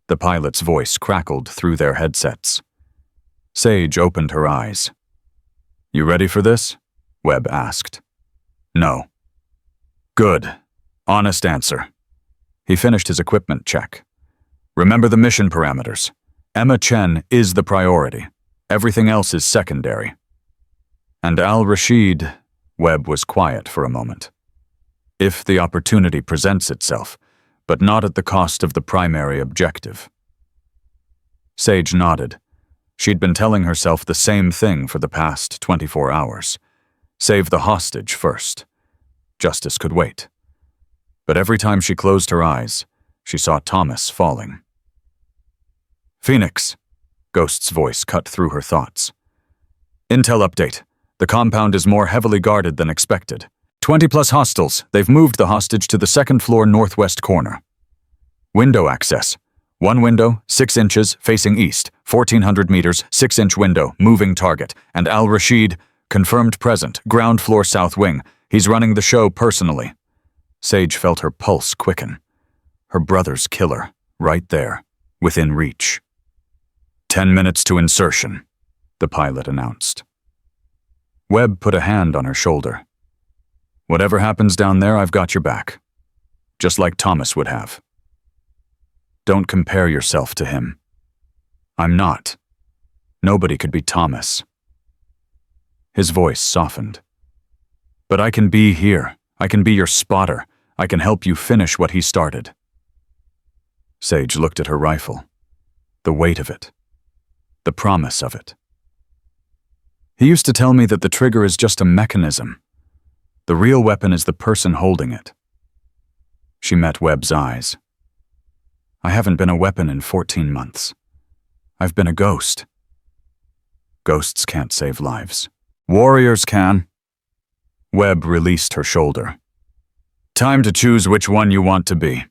The pilot's voice crackled through their headsets. Sage opened her eyes. "You ready for this?" Webb asked. "No." "Good. Honest answer." He finished his equipment check. "Remember the mission parameters. Emma Chen is the priority. Everything else is secondary." "And Al-Rashid," Webb was quiet for a moment. "If the opportunity presents itself, but not at the cost of the primary objective." Sage nodded. She'd been telling herself the same thing for the past 24 hours. Save the hostage first. Justice could wait. But every time she closed her eyes, she saw Thomas falling. "Phoenix," Ghost's voice cut through her thoughts. "Intel update. The compound is more heavily guarded than expected. 20+ hostiles. They've moved the hostage to the 2nd floor northwest corner. Window access. 1 window, 6 inches, facing east. 1,400 meters, 6-inch window, moving target. And Al-Rashid, confirmed present, ground floor south wing. He's running the show personally." Sage felt her pulse quicken. Her brother's killer, right there, within reach. 10 minutes to insertion, the pilot announced. Webb put a hand on her shoulder. "Whatever happens down there, I've got your back. Just like Thomas would have. Don't compare yourself to him. I'm not. Nobody could be Thomas." His voice softened. "But I can be here. I can be your spotter. I can help you finish what he started." Sage looked at her rifle. The weight of it. The promise of it. "He used to tell me that the trigger is just a mechanism. The real weapon is the person holding it." She met Webb's eyes. "I haven't been a weapon in 14 months. I've been a ghost." "Ghosts can't save lives. Warriors can." Webb released her shoulder. "Time to choose which one you want to be."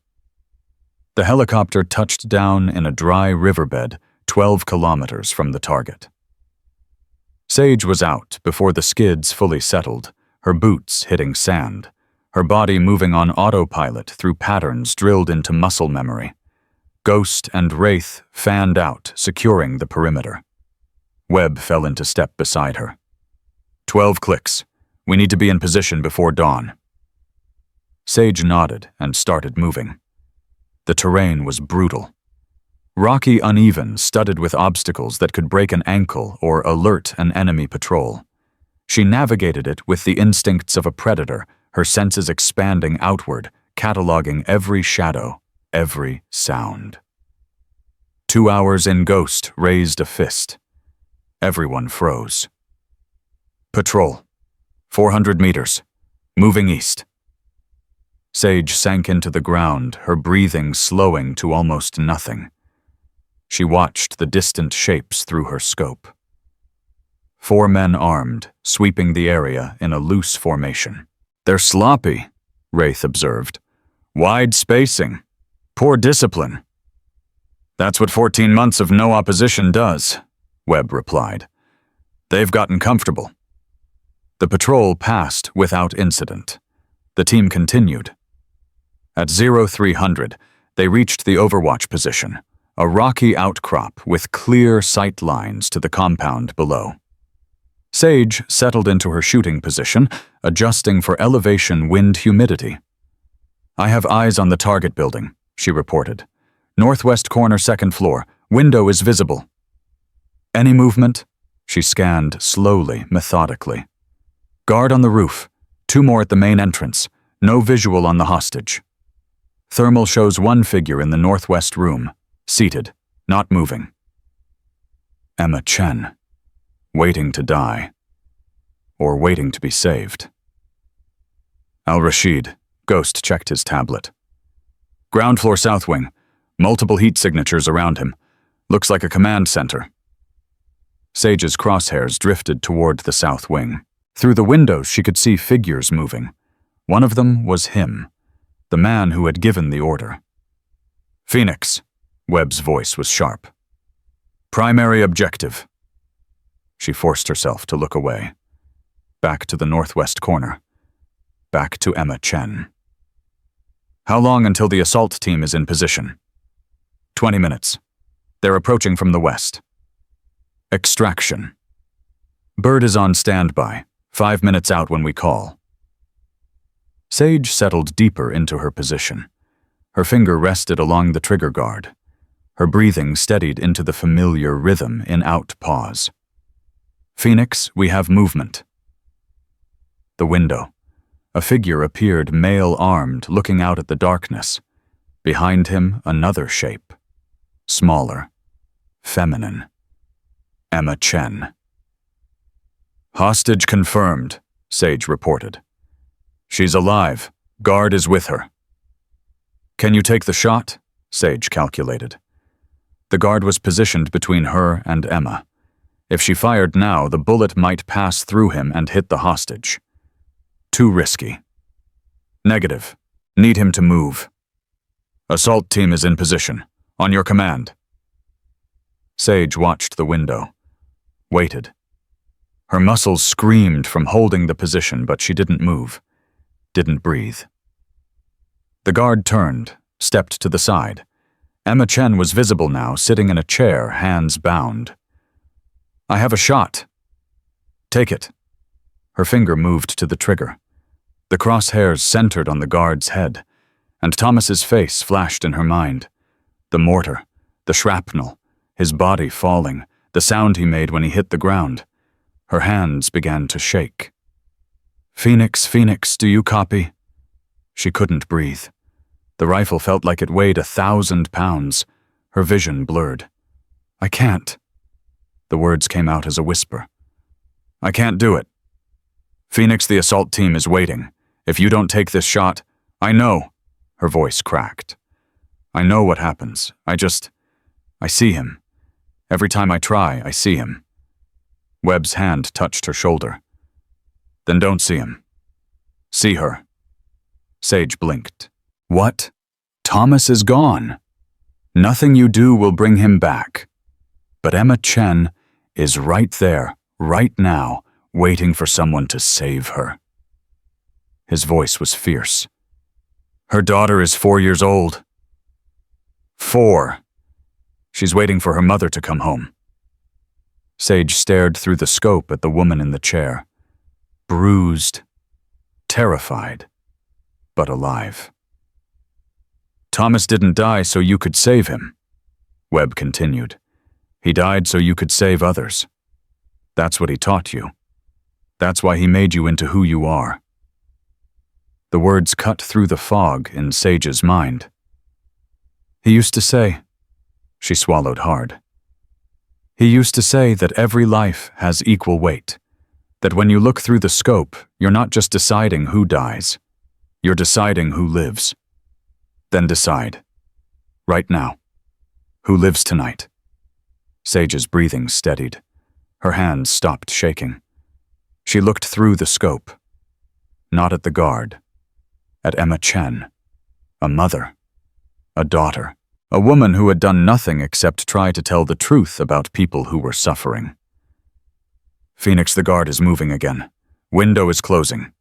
The helicopter touched down in a dry riverbed 12 kilometers from the target. Sage was out before the skids fully settled, her boots hitting sand, her body moving on autopilot through patterns drilled into muscle memory. Ghost and Wraith fanned out, securing the perimeter. Webb fell into step beside her. 12 clicks. We need to be in position before dawn." Sage nodded and started moving. The terrain was brutal. Rocky, uneven, studded with obstacles that could break an ankle or alert an enemy patrol. She navigated it with the instincts of a predator, her senses expanding outward, cataloging every shadow, every sound. 2 hours in, Ghost raised a fist. Everyone froze. "Patrol. 400 meters. Moving east." Sage sank into the ground, her breathing slowing to almost nothing. She watched the distant shapes through her scope. 4 men armed, sweeping the area in a loose formation. "They're sloppy," Wraith observed. "Wide spacing. Poor discipline." That's what 14 months of no opposition does, Webb replied. They've gotten comfortable. The patrol passed without incident. The team continued. At 0300, they reached the overwatch position, a rocky outcrop with clear sight lines to the compound below. Sage settled into her shooting position, adjusting for elevation wind humidity. I have eyes on the target building, she reported. Northwest corner, second floor. Window is visible. Any movement? She scanned slowly, methodically. Guard on the roof. 2 more at the main entrance. No visual on the hostage. Thermal shows 1 figure in the northwest room, seated, not moving. Emma Chen. Waiting to die. Or waiting to be saved. Al-Rashid. Ghost checked his tablet. Ground floor south wing. Multiple heat signatures around him. Looks like a command center. Sage's crosshairs drifted toward the south wing. Through the windows, she could see figures moving. One of them was him, the man who had given the order. Phoenix, Webb's voice was sharp. Primary objective. She forced herself to look away. Back to the northwest corner. Back to Emma Chen. How long until the assault team is in position? 20 minutes. They're approaching from the west. Extraction. Bird is on standby, 5 minutes out when we call. Sage settled deeper into her position. Her finger rested along the trigger guard. Her breathing steadied into the familiar rhythm in out pause. Phoenix, we have movement. The window. A figure appeared male-armed, looking out at the darkness. Behind him, another shape. Smaller. Feminine. Emma Chen. Hostage confirmed, Sage reported. She's alive. Guard is with her. Can you take the shot? Sage calculated. The guard was positioned between her and Emma. If she fired now, the bullet might pass through him and hit the hostage. Too risky. Negative. Need him to move. Assault team is in position. On your command. Sage watched the window. Waited. Her muscles screamed from holding the position, but she didn't move. Didn't breathe. The guard turned, stepped to the side. Emma Chen was visible now, sitting in a chair, hands bound. I have a shot. Take it. Her finger moved to the trigger. The crosshairs centered on the guard's head, and Thomas's face flashed in her mind. The mortar, the shrapnel, his body falling, the sound he made when he hit the ground. Her hands began to shake. Phoenix, Phoenix, do you copy? She couldn't breathe. The rifle felt like it weighed 1,000 pounds. Her vision blurred. I can't. The words came out as a whisper. I can't do it. Phoenix, the assault team is waiting. If you don't take this shot, I know. Her voice cracked. I know what happens. I see him. Every time I try, I see him. Webb's hand touched her shoulder. Then don't see him. See her. Sage blinked. What? Thomas is gone. Nothing you do will bring him back. But Emma Chen is right there, right now, waiting for someone to save her. His voice was fierce. Her daughter is 4 years old. 4. She's waiting for her mother to come home. Sage stared through the scope at the woman in the chair. Bruised, terrified, but alive. Thomas didn't die so you could save him, Webb continued. He died so you could save others. That's what he taught you. That's why he made you into who you are. The words cut through the fog in Sage's mind. He used to say, she swallowed hard. He used to say that every life has equal weight, that when you look through the scope, you're not just deciding who dies, you're deciding who lives. Then decide, right now, who lives tonight. Sage's breathing steadied. Her hands stopped shaking. She looked through the scope, not at the guard, at Emma Chen, a mother, a daughter. A woman who had done nothing except try to tell the truth about people who were suffering. Phoenix, the guard is moving again. Window is closing.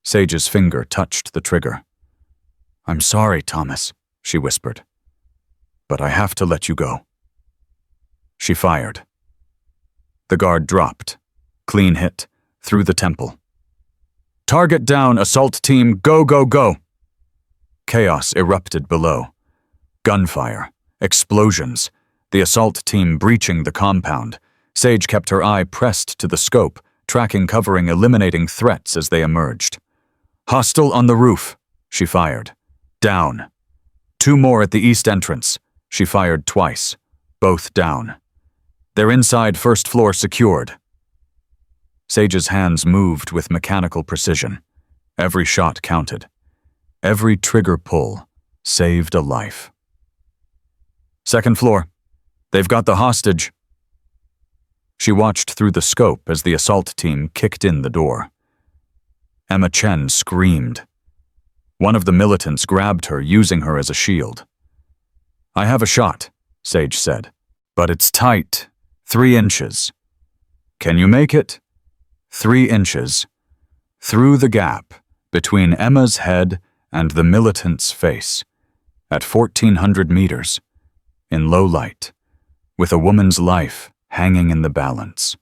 Sage's finger touched the trigger. "I'm sorry, Thomas," she whispered. "But I have to let you go." She fired. The guard dropped. Clean hit, through the temple. "Target down, assault team, go, go, go!" Chaos erupted below. Gunfire, explosions, the assault team breaching the compound. Sage kept her eye pressed to the scope, tracking, covering, eliminating threats as they emerged. "Hostile on the roof," she fired. "Down." 2 more at the east entrance. She fired twice. Both down. "They're inside first floor secured." Sage's hands moved with mechanical precision. Every shot counted. Every trigger pull saved a life. "Second floor. They've got the hostage." She watched through the scope as the assault team kicked in the door. Emma Chen screamed. One of the militants grabbed her, using her as a shield. "I have a shot," Sage said, "but it's tight. 3 inches. Can you make it?" 3 inches. Through the gap between Emma's head and the militant's face, at 1,400 meters, in low light, with a woman's life hanging in the balance.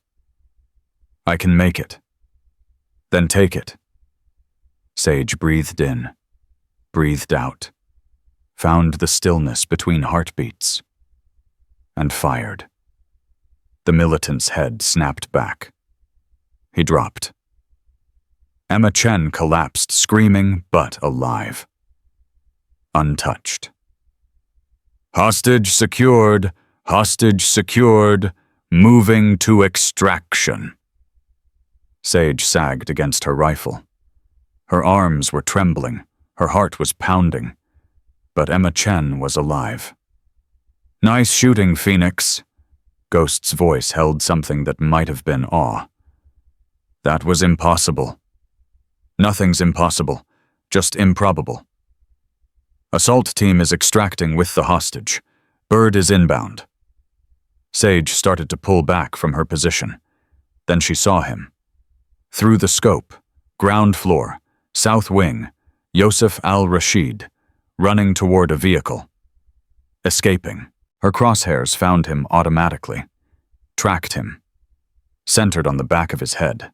"I can make it." "Then take it." Sage breathed in, breathed out, found the stillness between heartbeats, and fired. The militant's head snapped back. He dropped. Emma Chen collapsed, screaming but alive. Untouched. "Hostage secured, hostage secured, moving to extraction." Sage sagged against her rifle. Her arms were trembling, her heart was pounding, but Emma Chen was alive. "Nice shooting, Phoenix." Ghost's voice held something that might have been awe. "That was impossible." "Nothing's impossible, just improbable." "Assault team is extracting with the hostage. Bird is inbound." Sage started to pull back from her position. Then she saw him. Through the scope, ground floor, south wing, Yosef al-Rashid, running toward a vehicle. Escaping. Her crosshairs found him automatically. Tracked him. Centered on the back of his head.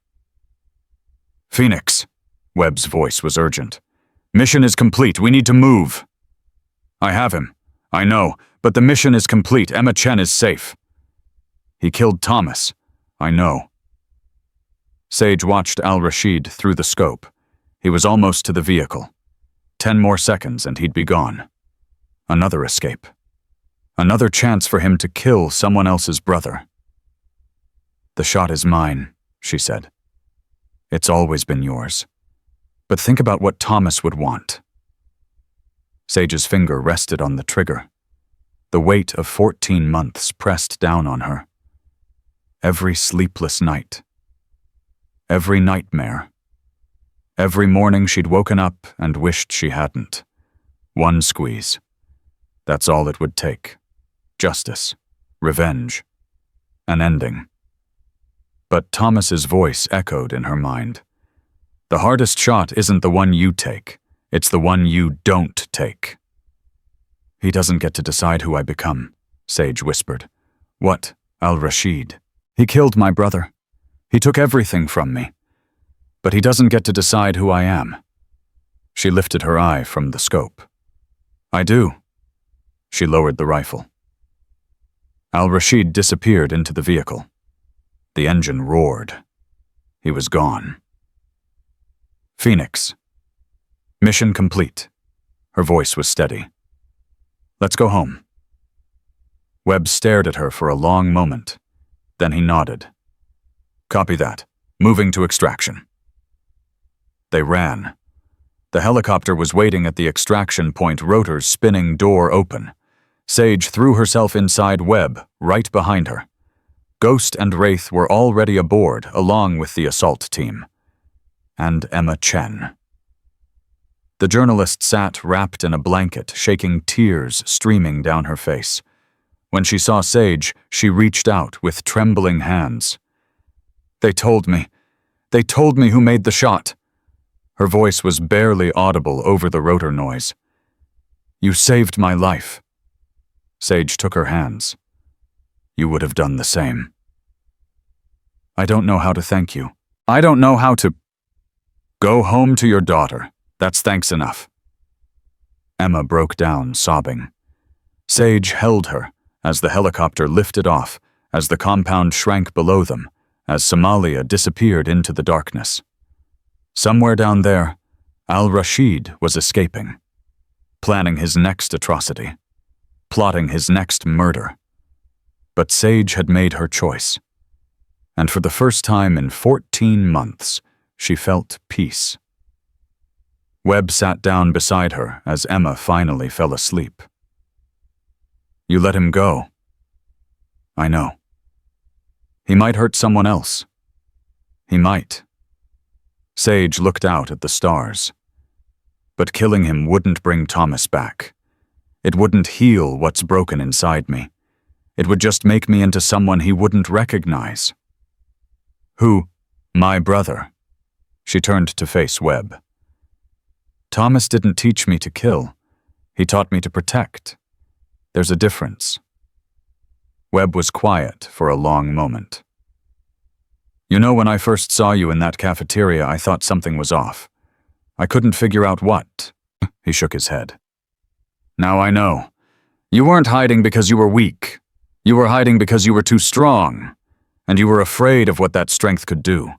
"Phoenix," Webb's voice was urgent. "Mission is complete. We need to move." "I have him. I know, but the mission is complete. Emma Chen is safe." "He killed Thomas. I know." Sage watched al-Rashid through the scope. He was almost to the vehicle. 10 more seconds and he'd be gone. Another escape. Another chance for him to kill someone else's brother. "The shot is mine," she said. "It's always been yours. But think about what Thomas would want." Sage's finger rested on the trigger. The weight of 14 months pressed down on her. Every sleepless night. Every nightmare. Every morning she'd woken up and wished she hadn't. One squeeze. That's all it would take. Justice. Revenge. An ending. But Thomas's voice echoed in her mind. "The hardest shot isn't the one you take. It's the one you don't take." "He doesn't get to decide who I become," Sage whispered. "What, al-Rashid? He killed my brother. He took everything from me. But he doesn't get to decide who I am." She lifted her eye from the scope. "I do." She lowered the rifle. Al-Rashid disappeared into the vehicle. The engine roared. He was gone. "Phoenix." "Mission complete." Her voice was steady. "Let's go home." Webb stared at her for a long moment. Then he nodded. "Copy that. Moving to extraction." They ran. The helicopter was waiting at the extraction point, rotors spinning, door open. Sage threw herself inside Webb, right behind her. Ghost and Wraith were already aboard, along with the assault team. And Emma Chen. The journalist sat wrapped in a blanket, shaking tears streaming down her face. When she saw Sage, she reached out with trembling hands. They told me who made the shot." Her voice was barely audible over the rotor noise. "You saved my life." Sage took her hands. "You would have done the same." "I don't know how to thank you. I don't know how to—" "Go home to your daughter. That's thanks enough." Emma broke down, sobbing. Sage held her as the helicopter lifted off, as the compound shrank below them, as Somalia disappeared into the darkness. Somewhere down there, Al-Rashid was escaping, planning his next atrocity, plotting his next murder. But Sage had made her choice, and for the first time in 14 months, she felt peace. Webb sat down beside her as Emma finally fell asleep. "You let him go." "I know. He might hurt someone else. He might." Sage looked out at the stars. "But killing him wouldn't bring Thomas back. It wouldn't heal what's broken inside me. It would just make me into someone he wouldn't recognize." "Who?" "My brother." She turned to face Webb. "Thomas didn't teach me to kill. He taught me to protect. There's a difference." Webb was quiet for a long moment. "You know, when I first saw you in that cafeteria, I thought something was off. I couldn't figure out what." He shook his head. "Now I know. You weren't hiding because you were weak. You were hiding because you were too strong, and you were afraid of what that strength could do.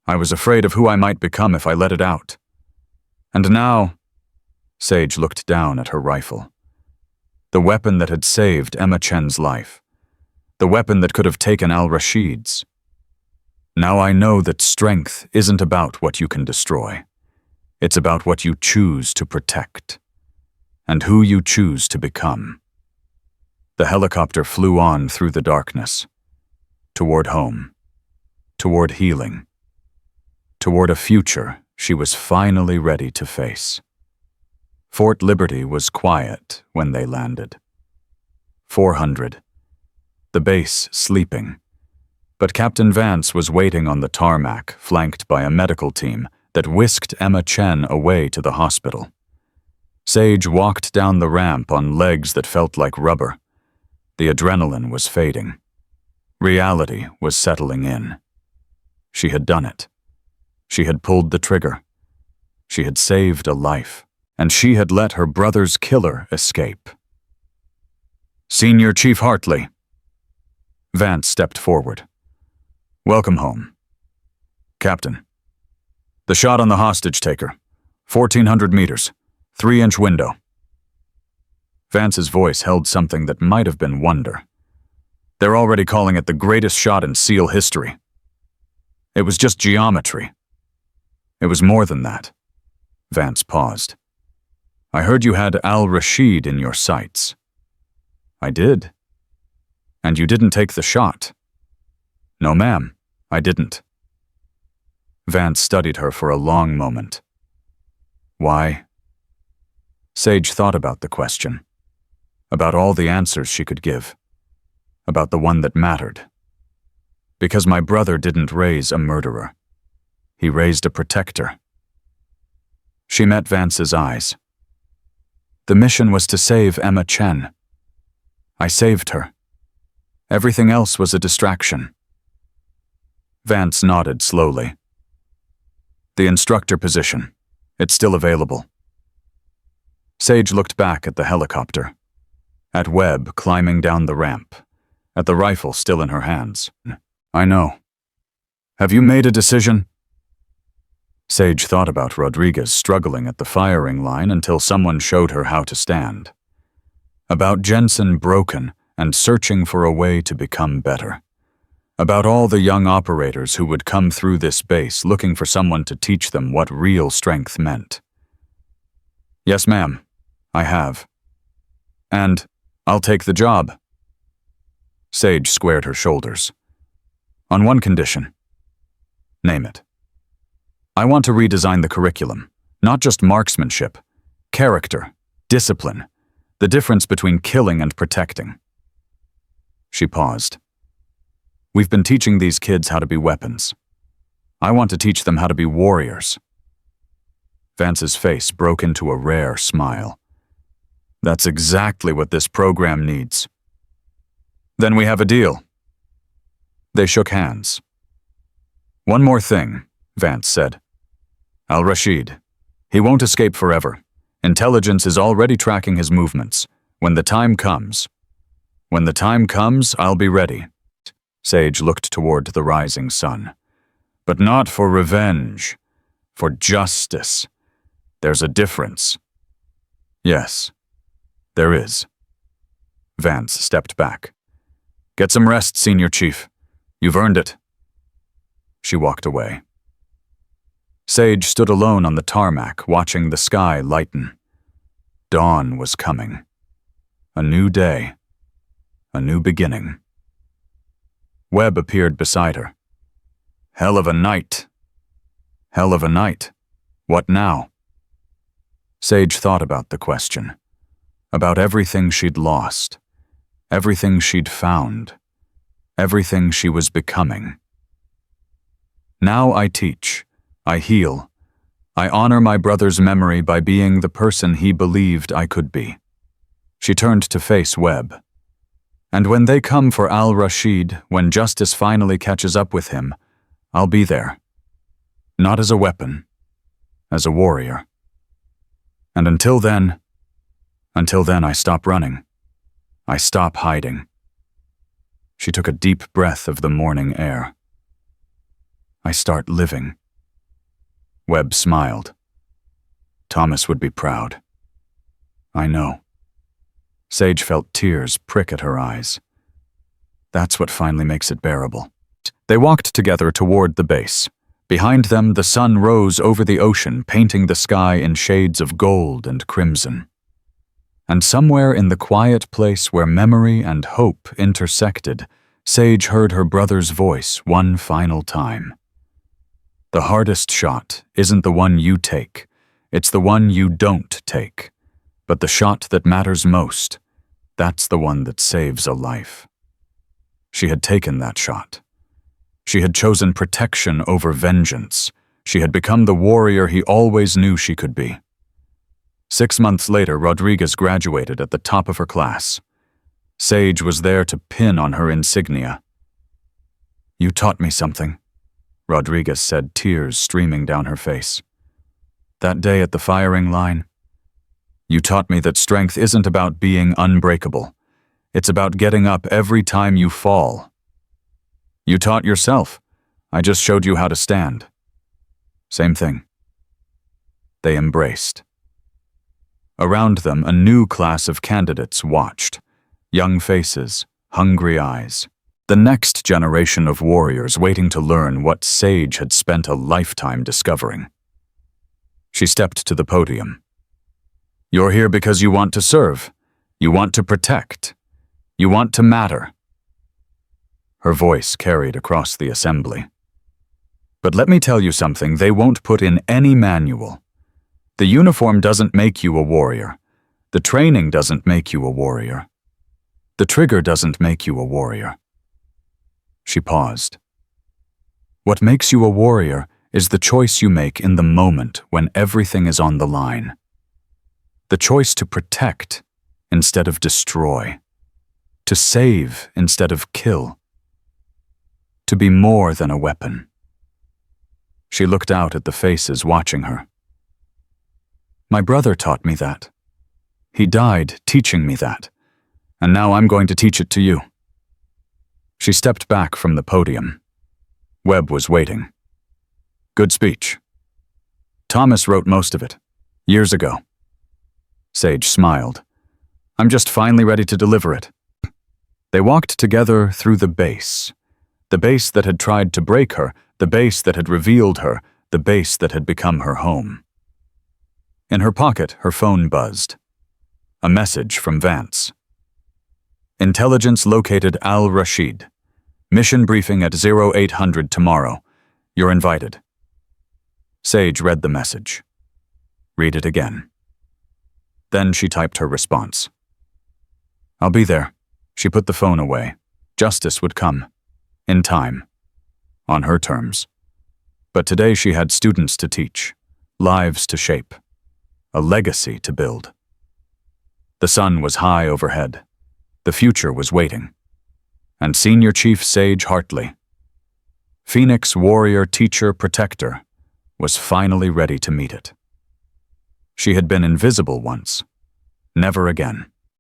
I was afraid of who I might become if I let it out. And now—" Sage looked down at her rifle. The weapon that had saved Emma Chen's life. The weapon that could have taken Al-Rashid's. "Now I know that strength isn't about what you can destroy. It's about what you choose to protect, and who you choose to become." The helicopter flew on through the darkness, toward home, toward healing, toward a future she was finally ready to face. Fort Liberty was quiet when they landed. 400. The base sleeping. But Captain Vance was waiting on the tarmac, flanked by a medical team that whisked Emma Chen away to the hospital. Sage walked down the ramp on legs that felt like rubber. The adrenaline was fading. Reality was settling in. She had done it. She had pulled the trigger. She had saved a life, and she had let her brother's killer escape. "Senior Chief Hartley." Vance stepped forward. "Welcome home." "Captain." "The shot on the hostage-taker. 1,400 meters. 3-inch window." Vance's voice held something that might have been wonder. "They're already calling it the greatest shot in SEAL history. It was just geometry." "It was more than that." Vance paused. "I heard you had Al-Rashid in your sights." "I did." "And you didn't take the shot." "No, ma'am, I didn't." Vance studied her for a long moment. "Why?" Sage thought about the question, about all the answers she could give, about the one that mattered. "Because my brother didn't raise a murderer. He raised a protector." She met Vance's eyes. "The mission was to save Emma Chen. I saved her. Everything else was a distraction." Vance nodded slowly. "The instructor position. It's still available." Sage looked back at the helicopter, at Webb climbing down the ramp, at the rifle still in her hands. "I know. Have you made a decision?" Sage thought about Rodriguez struggling at the firing line until someone showed her how to stand. About Jensen broken and searching for a way to become better. About all the young operators who would come through this base looking for someone to teach them what real strength meant. "Yes, ma'am, I have. And I'll take the job." Sage squared her shoulders. "On one condition." "Name it." "I want to redesign the curriculum. Not just marksmanship, character, discipline, the difference between killing and protecting. She paused. We've been teaching these kids how to be weapons. I want to teach them how to be warriors. Vance's face broke into a rare smile. That's exactly what this program needs. Then we have a deal. They shook hands. One more thing, Vance said. Al-Rashid. He won't escape forever. Intelligence is already tracking his movements. When the time comes, I'll be ready. Sage looked toward the rising sun. But not for revenge, for justice. There's a difference. Yes, there is. Vance stepped back. Get some rest, Senior Chief. You've earned it. She walked away. Sage stood alone on the tarmac, watching the sky lighten. Dawn was coming. A new day. A new beginning. Webb appeared beside her. Hell of a night. Hell of a night. What now? Sage thought about the question. About everything she'd lost. Everything she'd found. Everything she was becoming. Now I teach. I heal. I honor my brother's memory by being the person he believed I could be. She turned to face Webb. And when they come for Al-Rashid, when justice finally catches up with him, I'll be there. Not as a weapon, as a warrior. And until then I stop running. I stop hiding. She took a deep breath of the morning air. I start living. Webb smiled. Thomas would be proud. I know. Sage felt tears prick at her eyes. That's what finally makes it bearable. They walked together toward the base. Behind them, the sun rose over the ocean, painting the sky in shades of gold and crimson. And somewhere in the quiet place where memory and hope intersected, Sage heard her brother's voice one final time. The hardest shot isn't the one you take, it's the one you don't take. But the shot that matters most, that's the one that saves a life. She had taken that shot. She had chosen protection over vengeance. She had become the warrior he always knew she could be. 6 months later, Rodriguez graduated at the top of her class. Sage was there to pin on her insignia. You taught me something, Rodriguez said, tears streaming down her face. That day at the firing line, you taught me that strength isn't about being unbreakable. It's about getting up every time you fall. You taught yourself. I just showed you how to stand. Same thing. They embraced. Around them, a new class of candidates watched. Young faces, hungry eyes. The next generation of warriors waiting to learn what Sage had spent a lifetime discovering. She stepped to the podium. You're here because you want to serve. You want to protect. You want to matter. Her voice carried across the assembly. But let me tell you something they won't put in any manual. The uniform doesn't make you a warrior. The training doesn't make you a warrior. The trigger doesn't make you a warrior. She paused. What makes you a warrior is the choice you make in the moment when everything is on the line. The choice to protect instead of destroy. To save instead of kill. To be more than a weapon. She looked out at the faces watching her. My brother taught me that. He died teaching me that. And now I'm going to teach it to you. She stepped back from the podium. Webb was waiting. Good speech. Thomas wrote most of it, years ago. Sage smiled. I'm just finally ready to deliver it. They walked together through the base that had tried to break her, the base that had revealed her, the base that had become her home. In her pocket, her phone buzzed. A message from Vance. Intelligence located Al-Rashid. Mission briefing at 0800 tomorrow. You're invited. Sage read the message. Read it again. Then she typed her response. I'll be there. She put the phone away. Justice would come. In time. On her terms. But today she had students to teach, lives to shape, a legacy to build. The sun was high overhead. The future was waiting. And Senior Chief Sage Hartley, Phoenix warrior, teacher, protector, was finally ready to meet it. She had been invisible once. Never again.